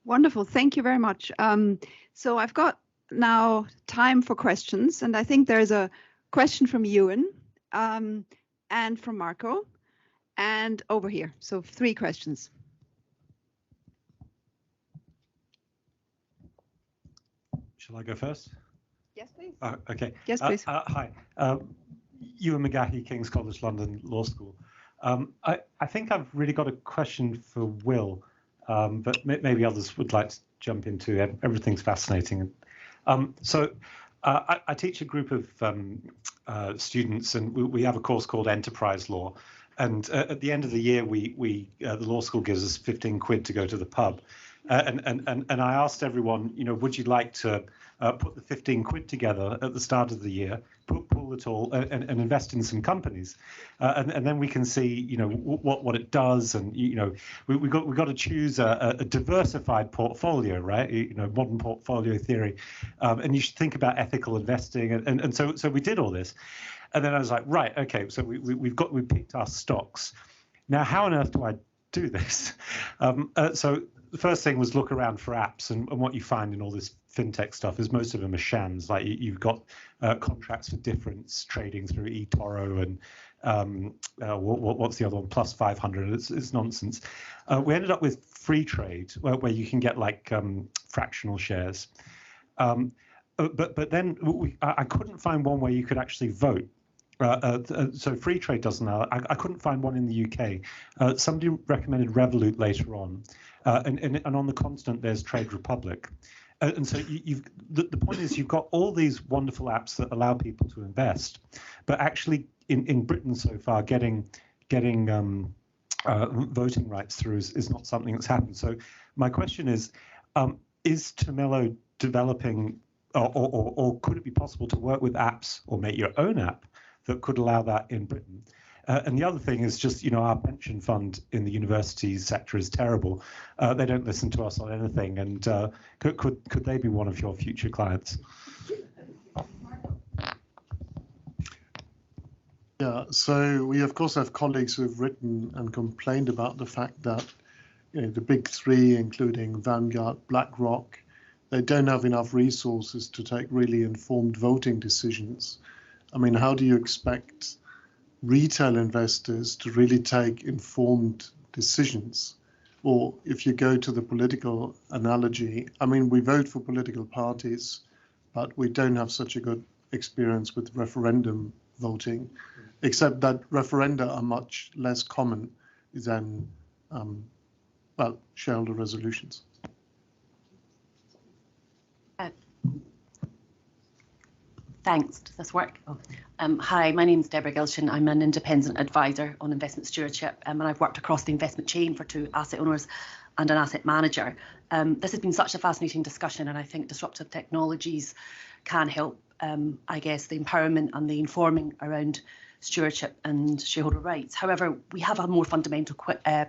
[SPEAKER 1] Wonderful. Thank you very much. So I've got now time for questions, and I think there's a question from Ewan and from Marco and over here. So 3 questions.
[SPEAKER 7] Shall I go first?
[SPEAKER 1] Yes, please.
[SPEAKER 7] Okay.
[SPEAKER 1] Yes, please.
[SPEAKER 7] Hi. Ewan McGahey, King's College London Law School. I think I've really got a question for Will, but maybe others would like to jump into it. Everything's fascinating. So I teach a group of students, and we have a course called Enterprise Law. And at the end of the year, the law school gives us 15 quid to go to the pub. And I asked everyone, would you like to put the 15 quid together at the start of the year, pool it all, and invest in some companies, and then we can see, what it does, and we got to choose a diversified portfolio, right? Modern portfolio theory, and you should think about ethical investing, and so we did all this, and then I was like, right, okay, so we picked our stocks. Now, how on earth do I do this. So the first thing was look around for apps, and what you find in all this fintech stuff is most of them are shams. Like you've got contracts for difference trading through eToro and what's the other one? Plus 500. It's nonsense. We ended up with free trade where you can get like fractional shares. But then I couldn't find one where you could actually vote. So free trade doesn't allow. I couldn't find one in the UK. Somebody recommended Revolut later on, and on the continent there's Trade Republic. And so the point is you've got all these wonderful apps that allow people to invest, but actually in Britain so far getting voting rights through is not something that's happened. So my question is Tumelo developing, or could it be possible to work with apps or make your own app that could allow that in Britain? And the other thing is just, our pension fund in the university sector is terrible. They don't listen to us on anything. And could they be one of your future clients?
[SPEAKER 8] Yeah, so we of course have colleagues who have written and complained about the fact that the big three, including Vanguard, BlackRock, they don't have enough resources to take really informed voting decisions. I mean, how do you expect retail investors to really take informed decisions? Or if you go to the political analogy, I mean, we vote for political parties, but we don't have such a good experience with referendum voting, except that referenda are much less common than, shareholder resolutions.
[SPEAKER 9] Thanks. Does this work? Hi, my name is Deborah Gilshan. I'm an independent advisor on investment stewardship, and I've worked across the investment chain for 2 asset owners and an asset manager. This has been such a fascinating discussion, and I think disruptive technologies can help, the empowerment and the informing around stewardship and shareholder rights. However, we have a more fundamental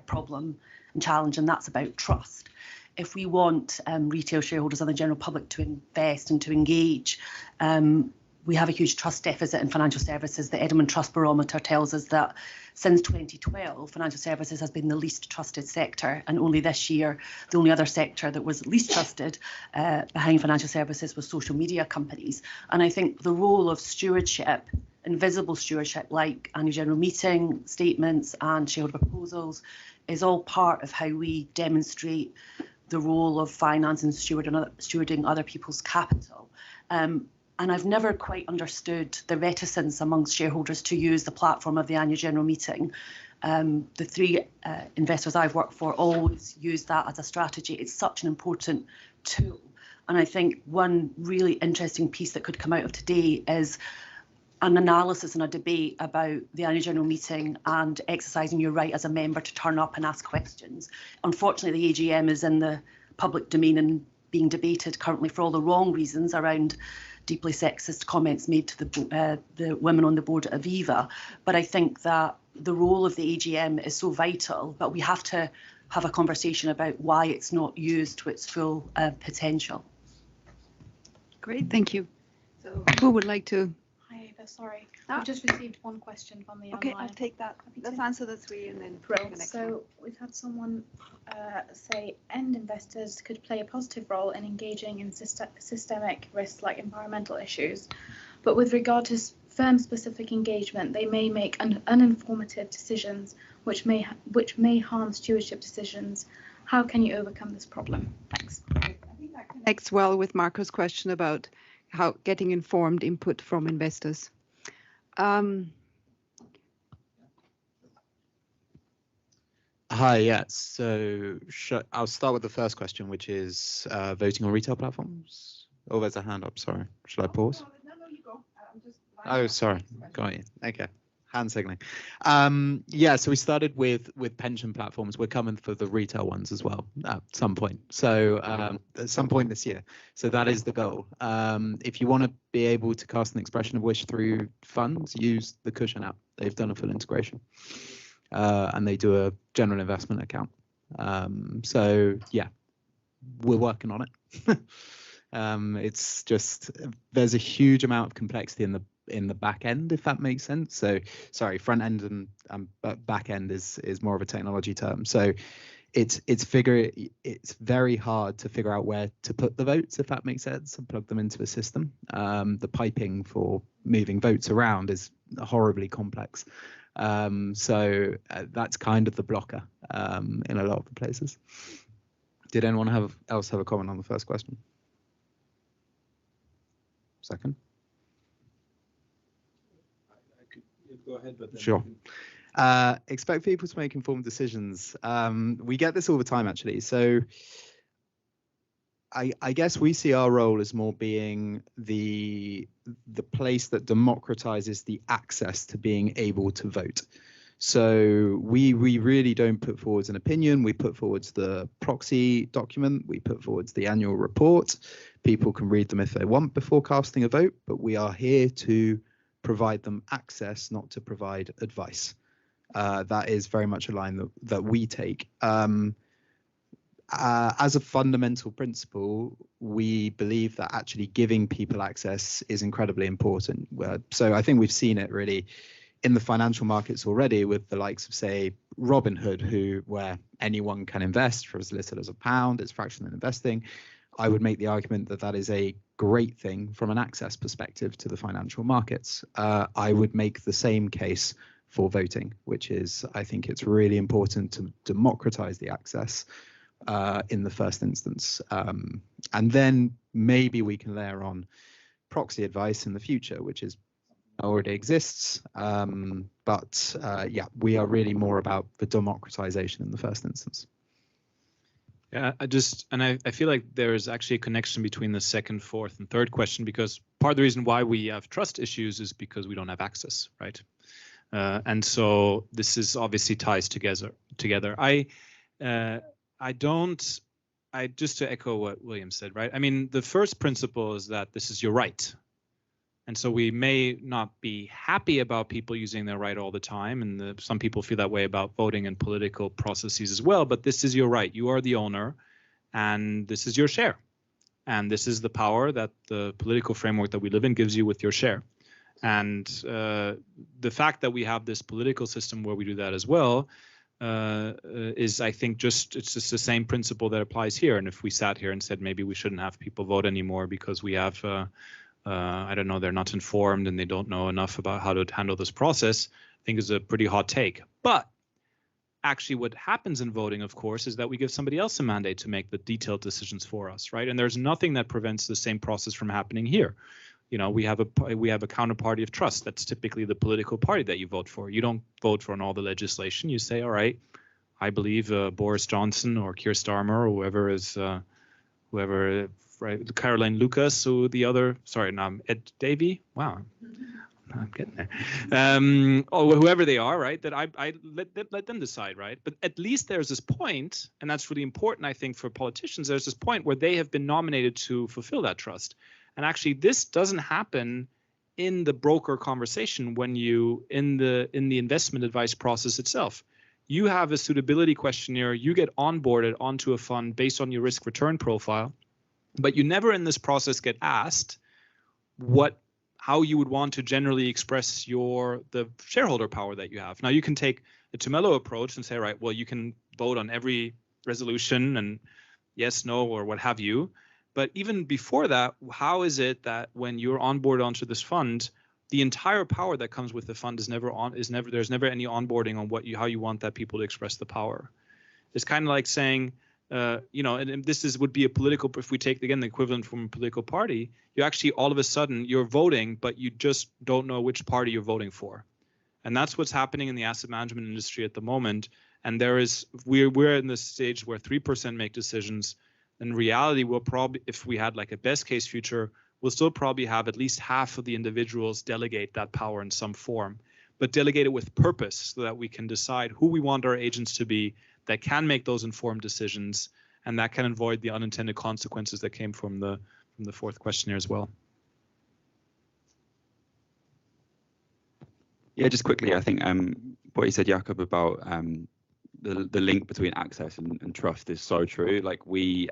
[SPEAKER 9] problem and challenge, and that's about trust. If we want retail shareholders and the general public to invest and to engage, we have a huge trust deficit in financial services. The Edinburgh Trust Barometer tells us that since 2012, financial services has been the least trusted sector, and only this year, the only other sector that was least trusted behind financial services was social media companies. And I think the role of stewardship, invisible stewardship, like annual general meeting statements and shareholder proposals, is all part of how we demonstrate the role of finance and stewarding other people's capital. And I've never quite understood the reticence amongst shareholders to use the platform of the annual general meeting. The 3 investors I've worked for always use that as a strategy. It's such an important tool. And I think one really interesting piece that could come out of today is an analysis and a debate about the annual general meeting and exercising your right as a member to turn up and ask questions. Unfortunately, the AGM is in the public domain and being debated currently for all the wrong reasons around deeply sexist comments made to the women on the board at Aviva. But I think that the role of the AGM is so vital, but we have to have a conversation about why it's not used to its full potential.
[SPEAKER 1] Great, thank you. So who would like to?
[SPEAKER 10] Hi, sorry. I've just received one question from the
[SPEAKER 1] Okay,
[SPEAKER 10] online.
[SPEAKER 1] I'll take that. Let's answer the 3 and then
[SPEAKER 10] Right,
[SPEAKER 1] the next
[SPEAKER 10] so
[SPEAKER 1] one.
[SPEAKER 10] we've had someone say end investors could play a positive role in engaging in systemic risks like environmental issues, but with regard to firm-specific engagement, they may make uninformative decisions which may harm stewardship decisions. How can you overcome this problem? Thanks.
[SPEAKER 1] I think that connects well with Marco's question about how getting informed input from investors.
[SPEAKER 4] Hi, yeah. So I'll start with the first question, which is voting on retail platforms. Oh, there's a hand up. Sorry. Should I pause?
[SPEAKER 1] No, you go. I'm just.
[SPEAKER 4] Oh, sorry. Got you. Okay. Hand signaling. Yeah, so we started with pension platforms. We're coming for the retail ones as well at some point. So at some point this year. So that is the goal. If you want to be able to cast an expression of wish through funds, use the Cushion app. They've done a full integration. And they do a general investment account. So yeah, we're working on it. It's just there's a huge amount of complexity the back end, if that makes sense. So sorry, front end and back end is more of a technology term. So it's very hard to figure out where to put the votes, if that makes sense, and plug them into a system. The piping for moving votes around is horribly complex. So that's kind of the blocker in a lot of the places. Did anyone else have a comment on the first question? Second?
[SPEAKER 6] Go ahead, but then
[SPEAKER 4] sure. Expect people to make informed decisions. We get this all the time, actually. So I guess we see our role as more being the place that democratizes the access to being able to vote. So we really don't put forwards an opinion. We put forwards the proxy document. We put forwards the annual report. People can read them if they want before casting a vote, but we are here to provide them access, not to provide advice. That is very much a line that we take. As a fundamental principle, we believe that actually giving people access is incredibly important. So I think we've seen it really in the financial markets already with the likes of, say, Robinhood, where anyone can invest for as little as £1. It's fractional investing. I would make the argument that that is a great thing from an access perspective to the financial markets. I would make the same case for voting, which is, I think it's really important to democratize the access in the first instance. And then maybe we can layer on proxy advice in the future, which is already exists. But yeah, we are really more about the democratization in the first instance.
[SPEAKER 6] Yeah, I feel like there is actually a connection between the second, fourth, and third question, because part of the reason why we have trust issues is because we don't have access, right? And so this is obviously ties together. Just to echo what William said, right? I mean, the first principle is that this is your right. And so we may not be happy about people using their right all the time, and some people feel that way about voting and political processes as well, but this is your right. You are the owner, and this is your share. And this is the power that the political framework that we live in gives you with your share. And the fact that we have this political system where we do that as well is, I think, it's just the same principle that applies here. And if we sat here and said maybe we shouldn't have people vote anymore because we have I don't know, they're not informed and they don't know enough about how to handle this process, I think is a pretty hot take. But actually what happens in voting, of course, is that we give somebody else a mandate to make the detailed decisions for us, right? And there's nothing that prevents the same process from happening here. You know, we have a counterparty of trust. That's typically the political party that you vote for. You don't vote for all the legislation. You say, all right, I believe Boris Johnson or Keir Starmer or whoever is right, Caroline Lucas, or the other, sorry, no, Ed Davey. Wow, I'm getting there. Or whoever they are, right? That I let them decide, right? But at least there's this point, and that's really important, I think, for politicians. There's this point where they have been nominated to fulfill that trust, and actually, this doesn't happen in the broker conversation when you in the investment advice process itself. You have a suitability questionnaire. You get onboarded onto a fund based on your risk return profile. But you never in this process get asked how you would want to generally express the shareholder power that you have. Now you can take the Tumelo approach and say, right, well, you can vote on every resolution and yes, no, or what have you. But even before that, how is it that when you're onboarded onto this fund, the entire power that comes with the fund there's never any onboarding on how you want that people to express the power. It's kind of like saying, and this would be a political, if we take again the equivalent from a political party, you actually all of a sudden you're voting, but you just don't know which party you're voting for. And that's what's happening in the asset management industry at the moment. And we're in this stage where 3% make decisions. In reality, we'll probably, if we had like a best case future, we'll still probably have at least half of the individuals delegate that power in some form, but delegate it with purpose so that we can decide who we want our agents to be that can make those informed decisions and that can avoid the unintended consequences that came from the fourth questionnaire as well.
[SPEAKER 5] Yeah, just quickly, I think what you said, Jakob, about the link between access and trust is so true. Like we,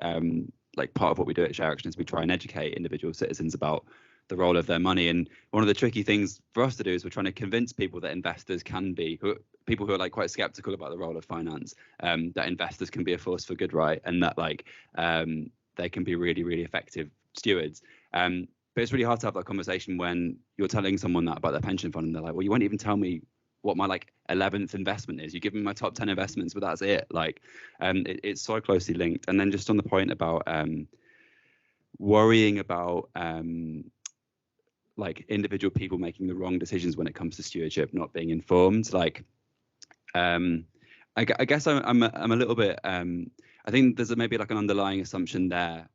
[SPEAKER 5] like part of what we do at Share Action is we try and educate individual citizens about the role of their money. And one of the tricky things for us to do is we're trying to convince people that investors can be, people who are like quite skeptical about the role of finance, that investors can be a force for good, right? And that like they can be really, really effective stewards. But it's really hard to have that conversation when you're telling someone that about their pension fund and they're like, well, you won't even tell me what my like 11th investment is. You give me my top 10 investments, but that's it. Like, it's so closely linked. And then just on the point about worrying about like individual people making the wrong decisions when it comes to stewardship, not being informed. Like, I guess I'm a little bit. I think there's maybe like an underlying assumption there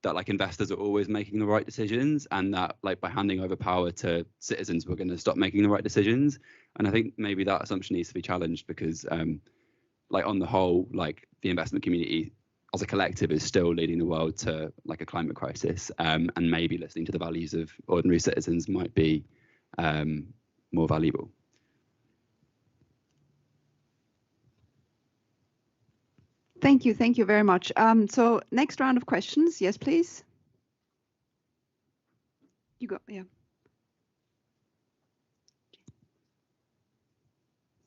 [SPEAKER 5] that like investors are always making the right decisions, and that like by handing over power to citizens, we're going to stop making the right decisions. And I think maybe that assumption needs to be challenged because, like on the whole, like the investment community as a collective is still leading the world to like a climate crisis, and maybe listening to the values of ordinary citizens might be more valuable.
[SPEAKER 1] Thank you very much. So next round of questions. Yes, please. You go, yeah.
[SPEAKER 11] Is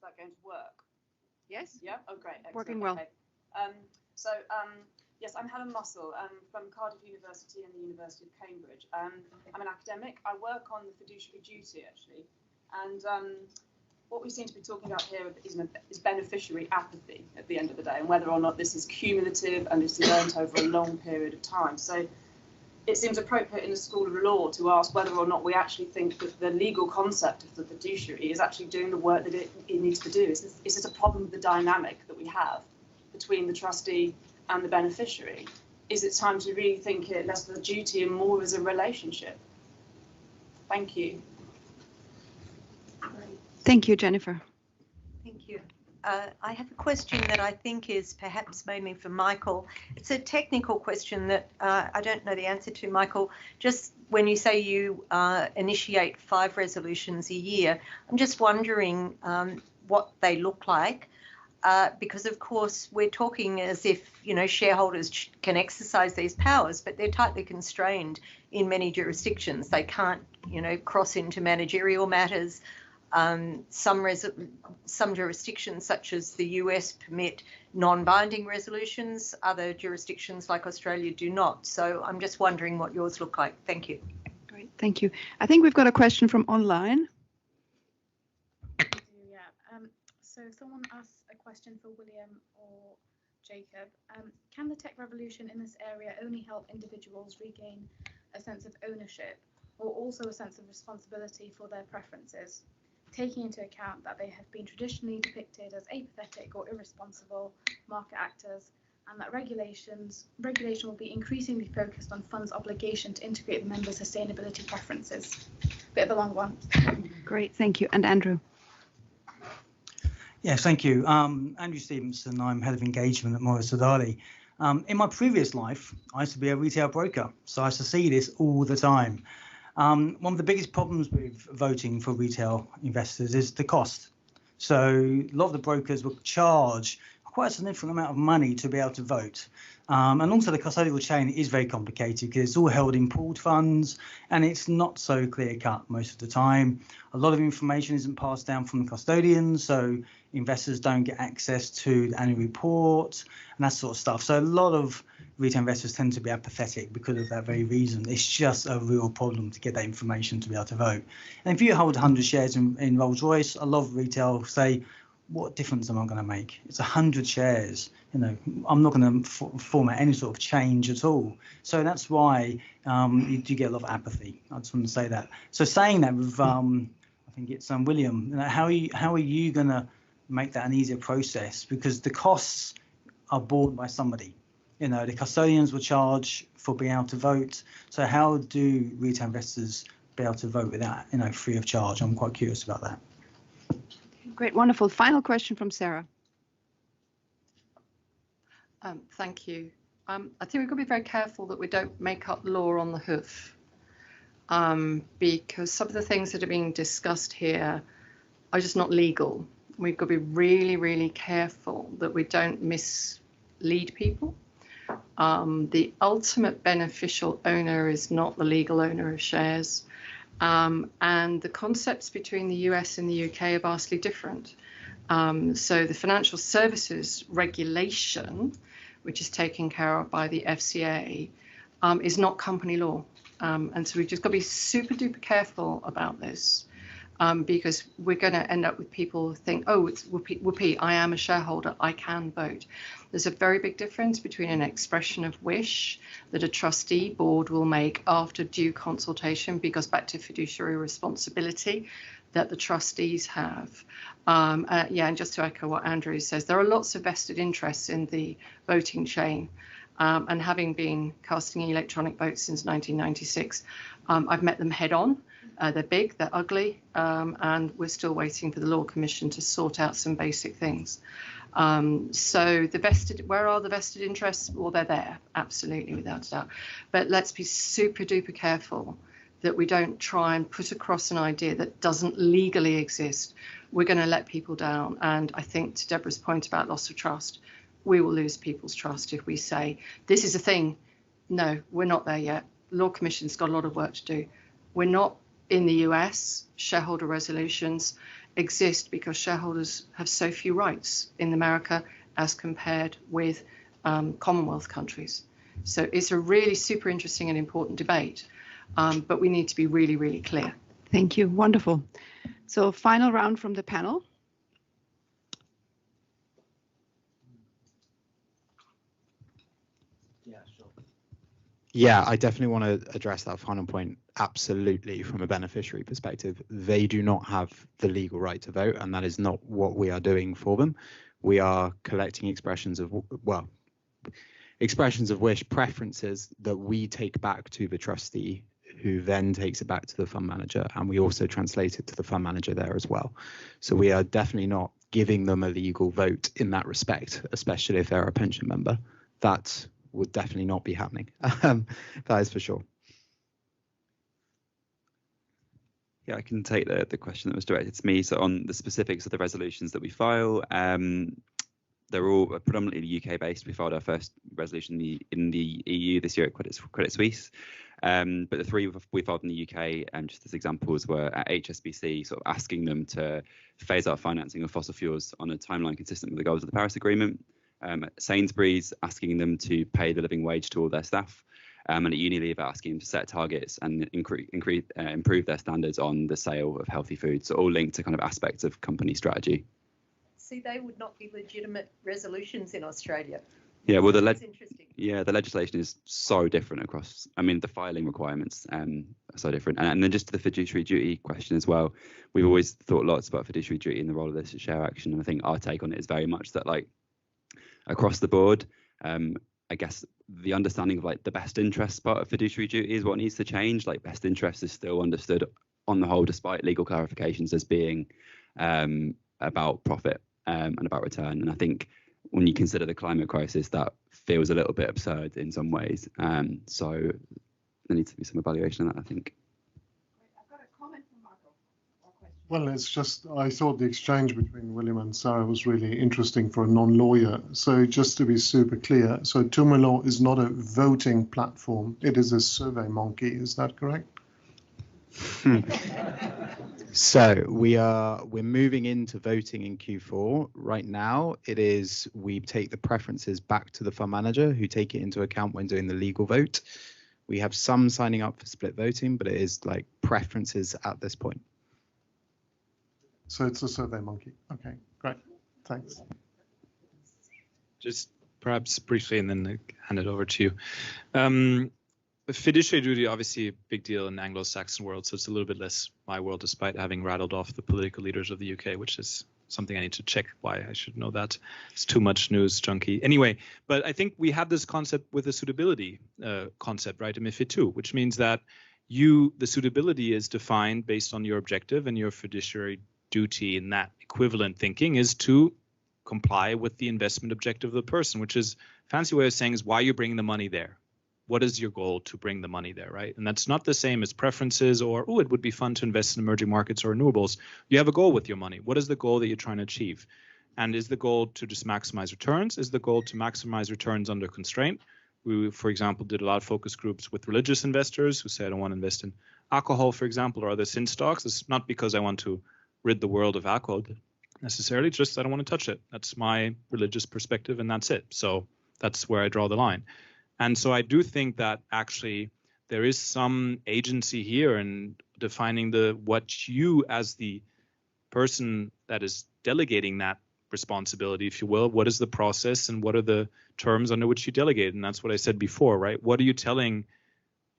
[SPEAKER 11] that going to work?
[SPEAKER 1] Yes.
[SPEAKER 11] Yeah. Oh, great. Excellent.
[SPEAKER 1] Working well.
[SPEAKER 11] Okay. Yes, I'm Helen Mussell from Cardiff University and the University of Cambridge. I'm an academic. I work on the fiduciary duty actually, and what we seem to be talking about here is beneficiary apathy at the end of the day, and whether or not this is cumulative and it's learned over a long period of time. So it seems appropriate in the School of Law to ask whether or not we actually think that the legal concept of the fiduciary is actually doing the work that it needs to do. Is this a problem with the dynamic that we have between the trustee and the beneficiary? Is it time to really think it less as a duty and more as a relationship? Thank you.
[SPEAKER 1] Thank you, Jennifer.
[SPEAKER 12] Thank you. I have a question that I think is perhaps mainly for Michael. It's a technical question that I don't know the answer to, Michael. Just when you say you initiate 5 resolutions a year, I'm just wondering what they look like. Because of course we're talking as if, you know, shareholders can exercise these powers, but they're tightly constrained in many jurisdictions. They can't, you know, cross into managerial matters. Some jurisdictions, such as the US, permit non-binding resolutions. Other jurisdictions, like Australia, do not. So I'm just wondering what yours look like. Thank you.
[SPEAKER 1] Great, thank you. I think we've got a question from online.
[SPEAKER 10] So someone asked a question for William or Jakob. Can the tech revolution in this area only help individuals regain a sense of ownership, or also a sense of responsibility for their preferences, taking into account that they have been traditionally depicted as apathetic or irresponsible market actors, and that regulation will be increasingly focused on funds' obligation to integrate the members' sustainability preferences? Bit of a long one.
[SPEAKER 1] Great, thank you. And Andrew.
[SPEAKER 13] Yes, thank you. Andrew Stevenson, I'm Head of Engagement at Morris Sodali. In my previous life, I used to be a retail broker, so I used to see this all the time. One of the biggest problems with voting for retail investors is the cost. So a lot of the brokers will charge quite a significant amount of money to be able to vote. And also the custodial chain is very complicated because it's all held in pooled funds and it's not so clear cut most of the time. A lot of information isn't passed down from the custodians, so investors don't get access to the annual report and that sort of stuff. So a lot of retail investors tend to be apathetic because of that very reason. It's just a real problem to get that information to be able to vote. And if you hold 100 shares in Rolls-Royce, a lot of retail say, what difference am I going to make? It's 100 shares. You know, I'm not going to format any sort of change at all. So that's why you do get a lot of apathy. I just want to say that. So saying that with, I think it's William, you know, how are you going to make that an easier process? Because the costs are borne by somebody. You know, the custodians will charge for being able to vote. So how do retail investors be able to vote without, you know, free of charge? I'm quite curious about that.
[SPEAKER 1] Great, wonderful. Final question from Sarah.
[SPEAKER 14] Thank you. I think we've got to be very careful that we don't make up law on the hoof, because some of the things that are being discussed here are just not legal. We've got to be really, really careful that we don't mislead people. The ultimate beneficial owner is not the legal owner of shares. And the concepts between the US and the UK are vastly different. So the financial services regulation, which is taken care of by the FCA, is not company law. And so we've just got to be super duper careful about this. Because we're going to end up with people who think, oh, it's whoopee, I am a shareholder, I can vote. There's a very big difference between an expression of wish that a trustee board will make after due consultation, because back to fiduciary responsibility that the trustees have. Yeah, and just to echo what Andrew says, there are lots of vested interests in the voting chain. And having been casting electronic votes since 1996, I've met them head on. They're big, they're ugly, and we're still waiting for the Law Commission to sort out some basic things. So where are the vested interests? Well, they're there, absolutely, without a doubt. But let's be super duper careful that we don't try and put across an idea that doesn't legally exist. We're going to let people down. And I think to Deborah's point about loss of trust, we will lose people's trust if we say, this is a thing. No, we're not there yet. Law Commission's got a lot of work to do. We're not in the US. Shareholder resolutions exist because shareholders have so few rights in America as compared with Commonwealth countries. So it's a really super interesting and important debate, but we need to be really, really clear.
[SPEAKER 1] Thank you. Wonderful. So final round from the panel.
[SPEAKER 4] Yeah, I definitely want to address that final point. Absolutely, from a beneficiary perspective, they do not have the legal right to vote, and that is not what we are doing for them. We are collecting expressions of wish, preferences that we take back to the trustee, who then takes it back to the fund manager, and we also translate it to the fund manager there as well. So we are definitely not giving them a legal vote in that respect, especially if they're a pension member. That would definitely not be happening. That is for sure.
[SPEAKER 5] Yeah, I can take the question that was directed to me. So on the specifics of the resolutions that we file, they're all predominantly UK based. We filed our first resolution in the EU this year at Credit Suisse. But the three we filed in the UK, just as examples, were at HSBC, sort of asking them to phase out financing of fossil fuels on a timeline consistent with the goals of the Paris Agreement. At Sainsbury's, asking them to pay the living wage to all their staff. And at Unilever, asking them to set targets and improve their standards on the sale of healthy foods. So all linked to kind of aspects of company strategy.
[SPEAKER 12] See, they would not be legitimate resolutions in Australia.
[SPEAKER 5] Yeah, well,
[SPEAKER 12] that's interesting.
[SPEAKER 5] Yeah, the legislation is so different across. I mean, the filing requirements are so different. And then just to the fiduciary duty question as well, we've always thought lots about fiduciary duty and the role of this at Share Action. And I think our take on it is very much that, like, across the board, I guess the understanding of like the best interest part of fiduciary duty is what needs to change. Like, best interest is still understood on the whole, despite legal clarifications, as being about profit and about return. And I think when you consider the climate crisis, that feels a little bit absurd in some ways. So there needs to be some evaluation of that, I think.
[SPEAKER 8] Well, it's just, I thought the exchange between William and Sarah was really interesting for a non-lawyer. So just to be super clear, so Tumelo is not a voting platform. It is a survey monkey. Is that correct?
[SPEAKER 4] So we're moving into voting in Q4. Right now, it is, we take the preferences back to the fund manager, who take it into account when doing the legal vote. We have some signing up for split voting, but it is like preferences at this point.
[SPEAKER 8] So it's a survey monkey. Okay, great. Thanks.
[SPEAKER 6] Just perhaps briefly, and then hand it over to you. Fiduciary duty, obviously a big deal in the Anglo-Saxon world, so it's a little bit less my world, despite having rattled off the political leaders of the UK, which is something I need to check why I should know that. It's too much news junkie. Anyway, but I think we have this concept with the suitability concept, right, in MiFID II, which means that the suitability is defined based on your objective, and your fiduciary duty in that equivalent thinking is to comply with the investment objective of the person, which is a fancy way of saying is why you're bringing the money there. What is your goal to bring the money there, right? And that's not the same as preferences or, oh, it would be fun to invest in emerging markets or renewables. You have a goal with your money. What is the goal that you're trying to achieve? And is the goal to just maximize returns? Is the goal to maximize returns under constraint? We, for example, did a lot of focus groups with religious investors who say, I don't want to invest in alcohol, for example, or other sin stocks. It's not because I want to rid the world of alcohol necessarily, just I don't want to touch it. That's my religious perspective, and that's it. So that's where I draw the line. And so I do think that actually there is some agency here in defining what you as the person that is delegating that responsibility, if you will, what is the process and what are the terms under which you delegate? And that's what I said before, right? What are you telling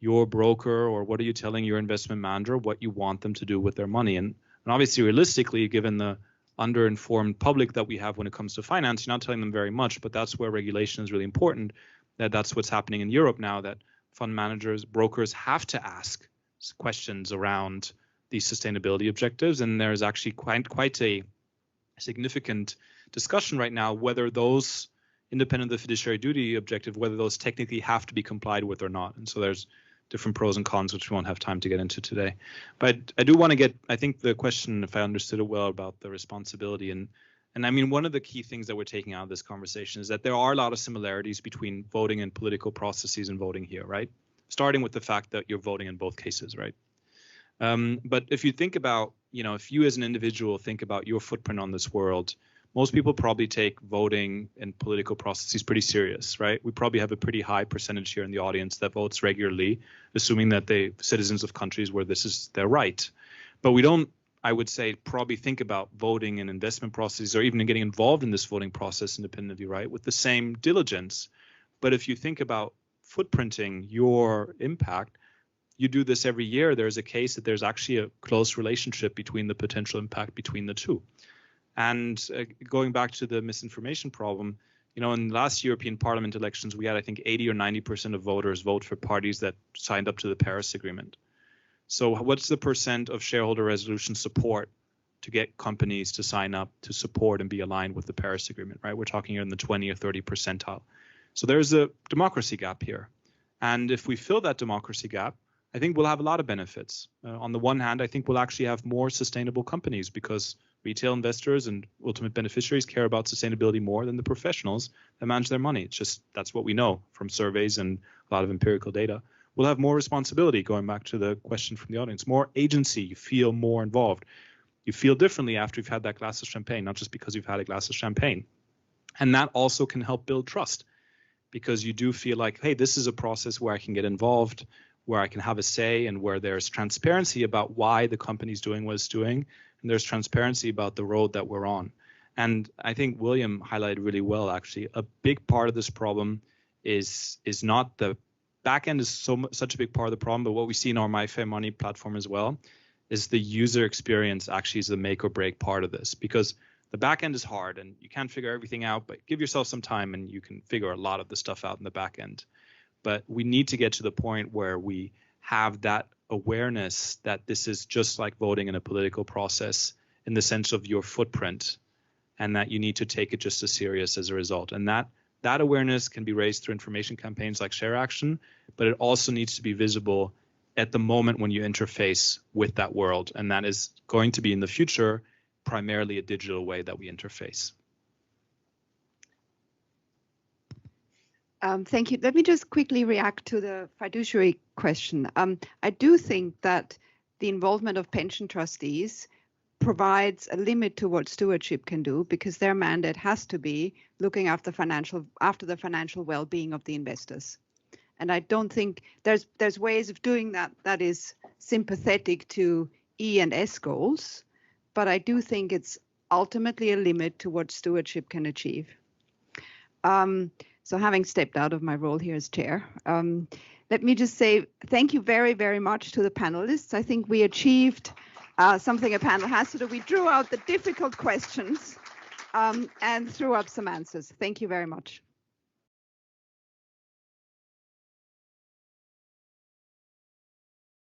[SPEAKER 6] your broker, or what are you telling your investment manager what you want them to do with their money? And obviously, realistically, given the underinformed public that we have when it comes to finance, you're not telling them very much, but that's where regulation is really important. That's what's happening in Europe now, that fund managers, brokers have to ask questions around these sustainability objectives. And there's actually quite a significant discussion right now whether those, independent of the fiduciary duty objective, whether those technically have to be complied with or not. And so there's different pros and cons, which we won't have time to get into today. But I do want to get, I think the question, if I understood it well, about the responsibility. And I mean, one of the key things that we're taking out of this conversation is that there are a lot of similarities between voting and political processes and voting here, right? Starting with the fact that you're voting in both cases, right? But if you think about, if you as an individual think about your footprint on this world, most people probably take voting and political processes pretty serious, right? We probably have a pretty high percentage here in the audience that votes regularly, assuming that they're citizens of countries where this is their right. But we don't, I would say, probably think about voting and investment processes, or even getting involved in this voting process independently, right, with the same diligence. But if you think about footprinting your impact, you do this every year, there's a case that there's actually a close relationship between the potential impact between the two. And going back to the misinformation problem, in the last European Parliament elections, we had, I think, 80 or 90% of voters vote for parties that signed up to the Paris Agreement. So what's the percent of shareholder resolution support to get companies to sign up to support and be aligned with the Paris Agreement, right? We're talking here in the 20 or 30 percentile. So there's a democracy gap here. And if we fill that democracy gap, I think we'll have a lot of benefits. On the one hand, I think we'll actually have more sustainable companies because retail investors and ultimate beneficiaries care about sustainability more than the professionals that manage their money. It's just, that's what we know from surveys and a lot of empirical data. We'll have more responsibility, going back to the question from the audience, more agency. You feel more involved. You feel differently after you've had that glass of champagne, not just because you've had a glass of champagne. And that also can help build trust, because you do feel like, hey, this is a process where I can get involved, where I can have a say, and where there's transparency about why the company's doing what it's doing, and there's transparency about the road that we're on. And I think William highlighted really well, actually, a big part of this problem is not the back end is such a big part of the problem, but what we see in our My Fair Money platform as well is the user experience actually is the make or break part of this, because the back end is hard and you can't figure everything out, but give yourself some time and you can figure a lot of the stuff out in the back end. But we need to get to the point where we have that awareness that this is just like voting in a political process in the sense of your footprint, and that you need to take it just as serious as a result. And that awareness can be raised through information campaigns like Share Action, but it also needs to be visible at the moment when you interface with that world. And that is going to be in the future primarily a digital way that we interface.
[SPEAKER 1] Thank you. Let me just quickly react to the fiduciary question. I do think that the involvement of pension trustees provides a limit to what stewardship can do, because their mandate has to be looking after the financial well-being of the investors. And I don't think there's ways of doing that is sympathetic to E and S goals, but I do think it's ultimately a limit to what stewardship can achieve. So having stepped out of my role here as chair, let me just say thank you very, very much to the panelists. I think we achieved something a panel has to do. We drew out the difficult questions and threw up some answers. Thank you very much.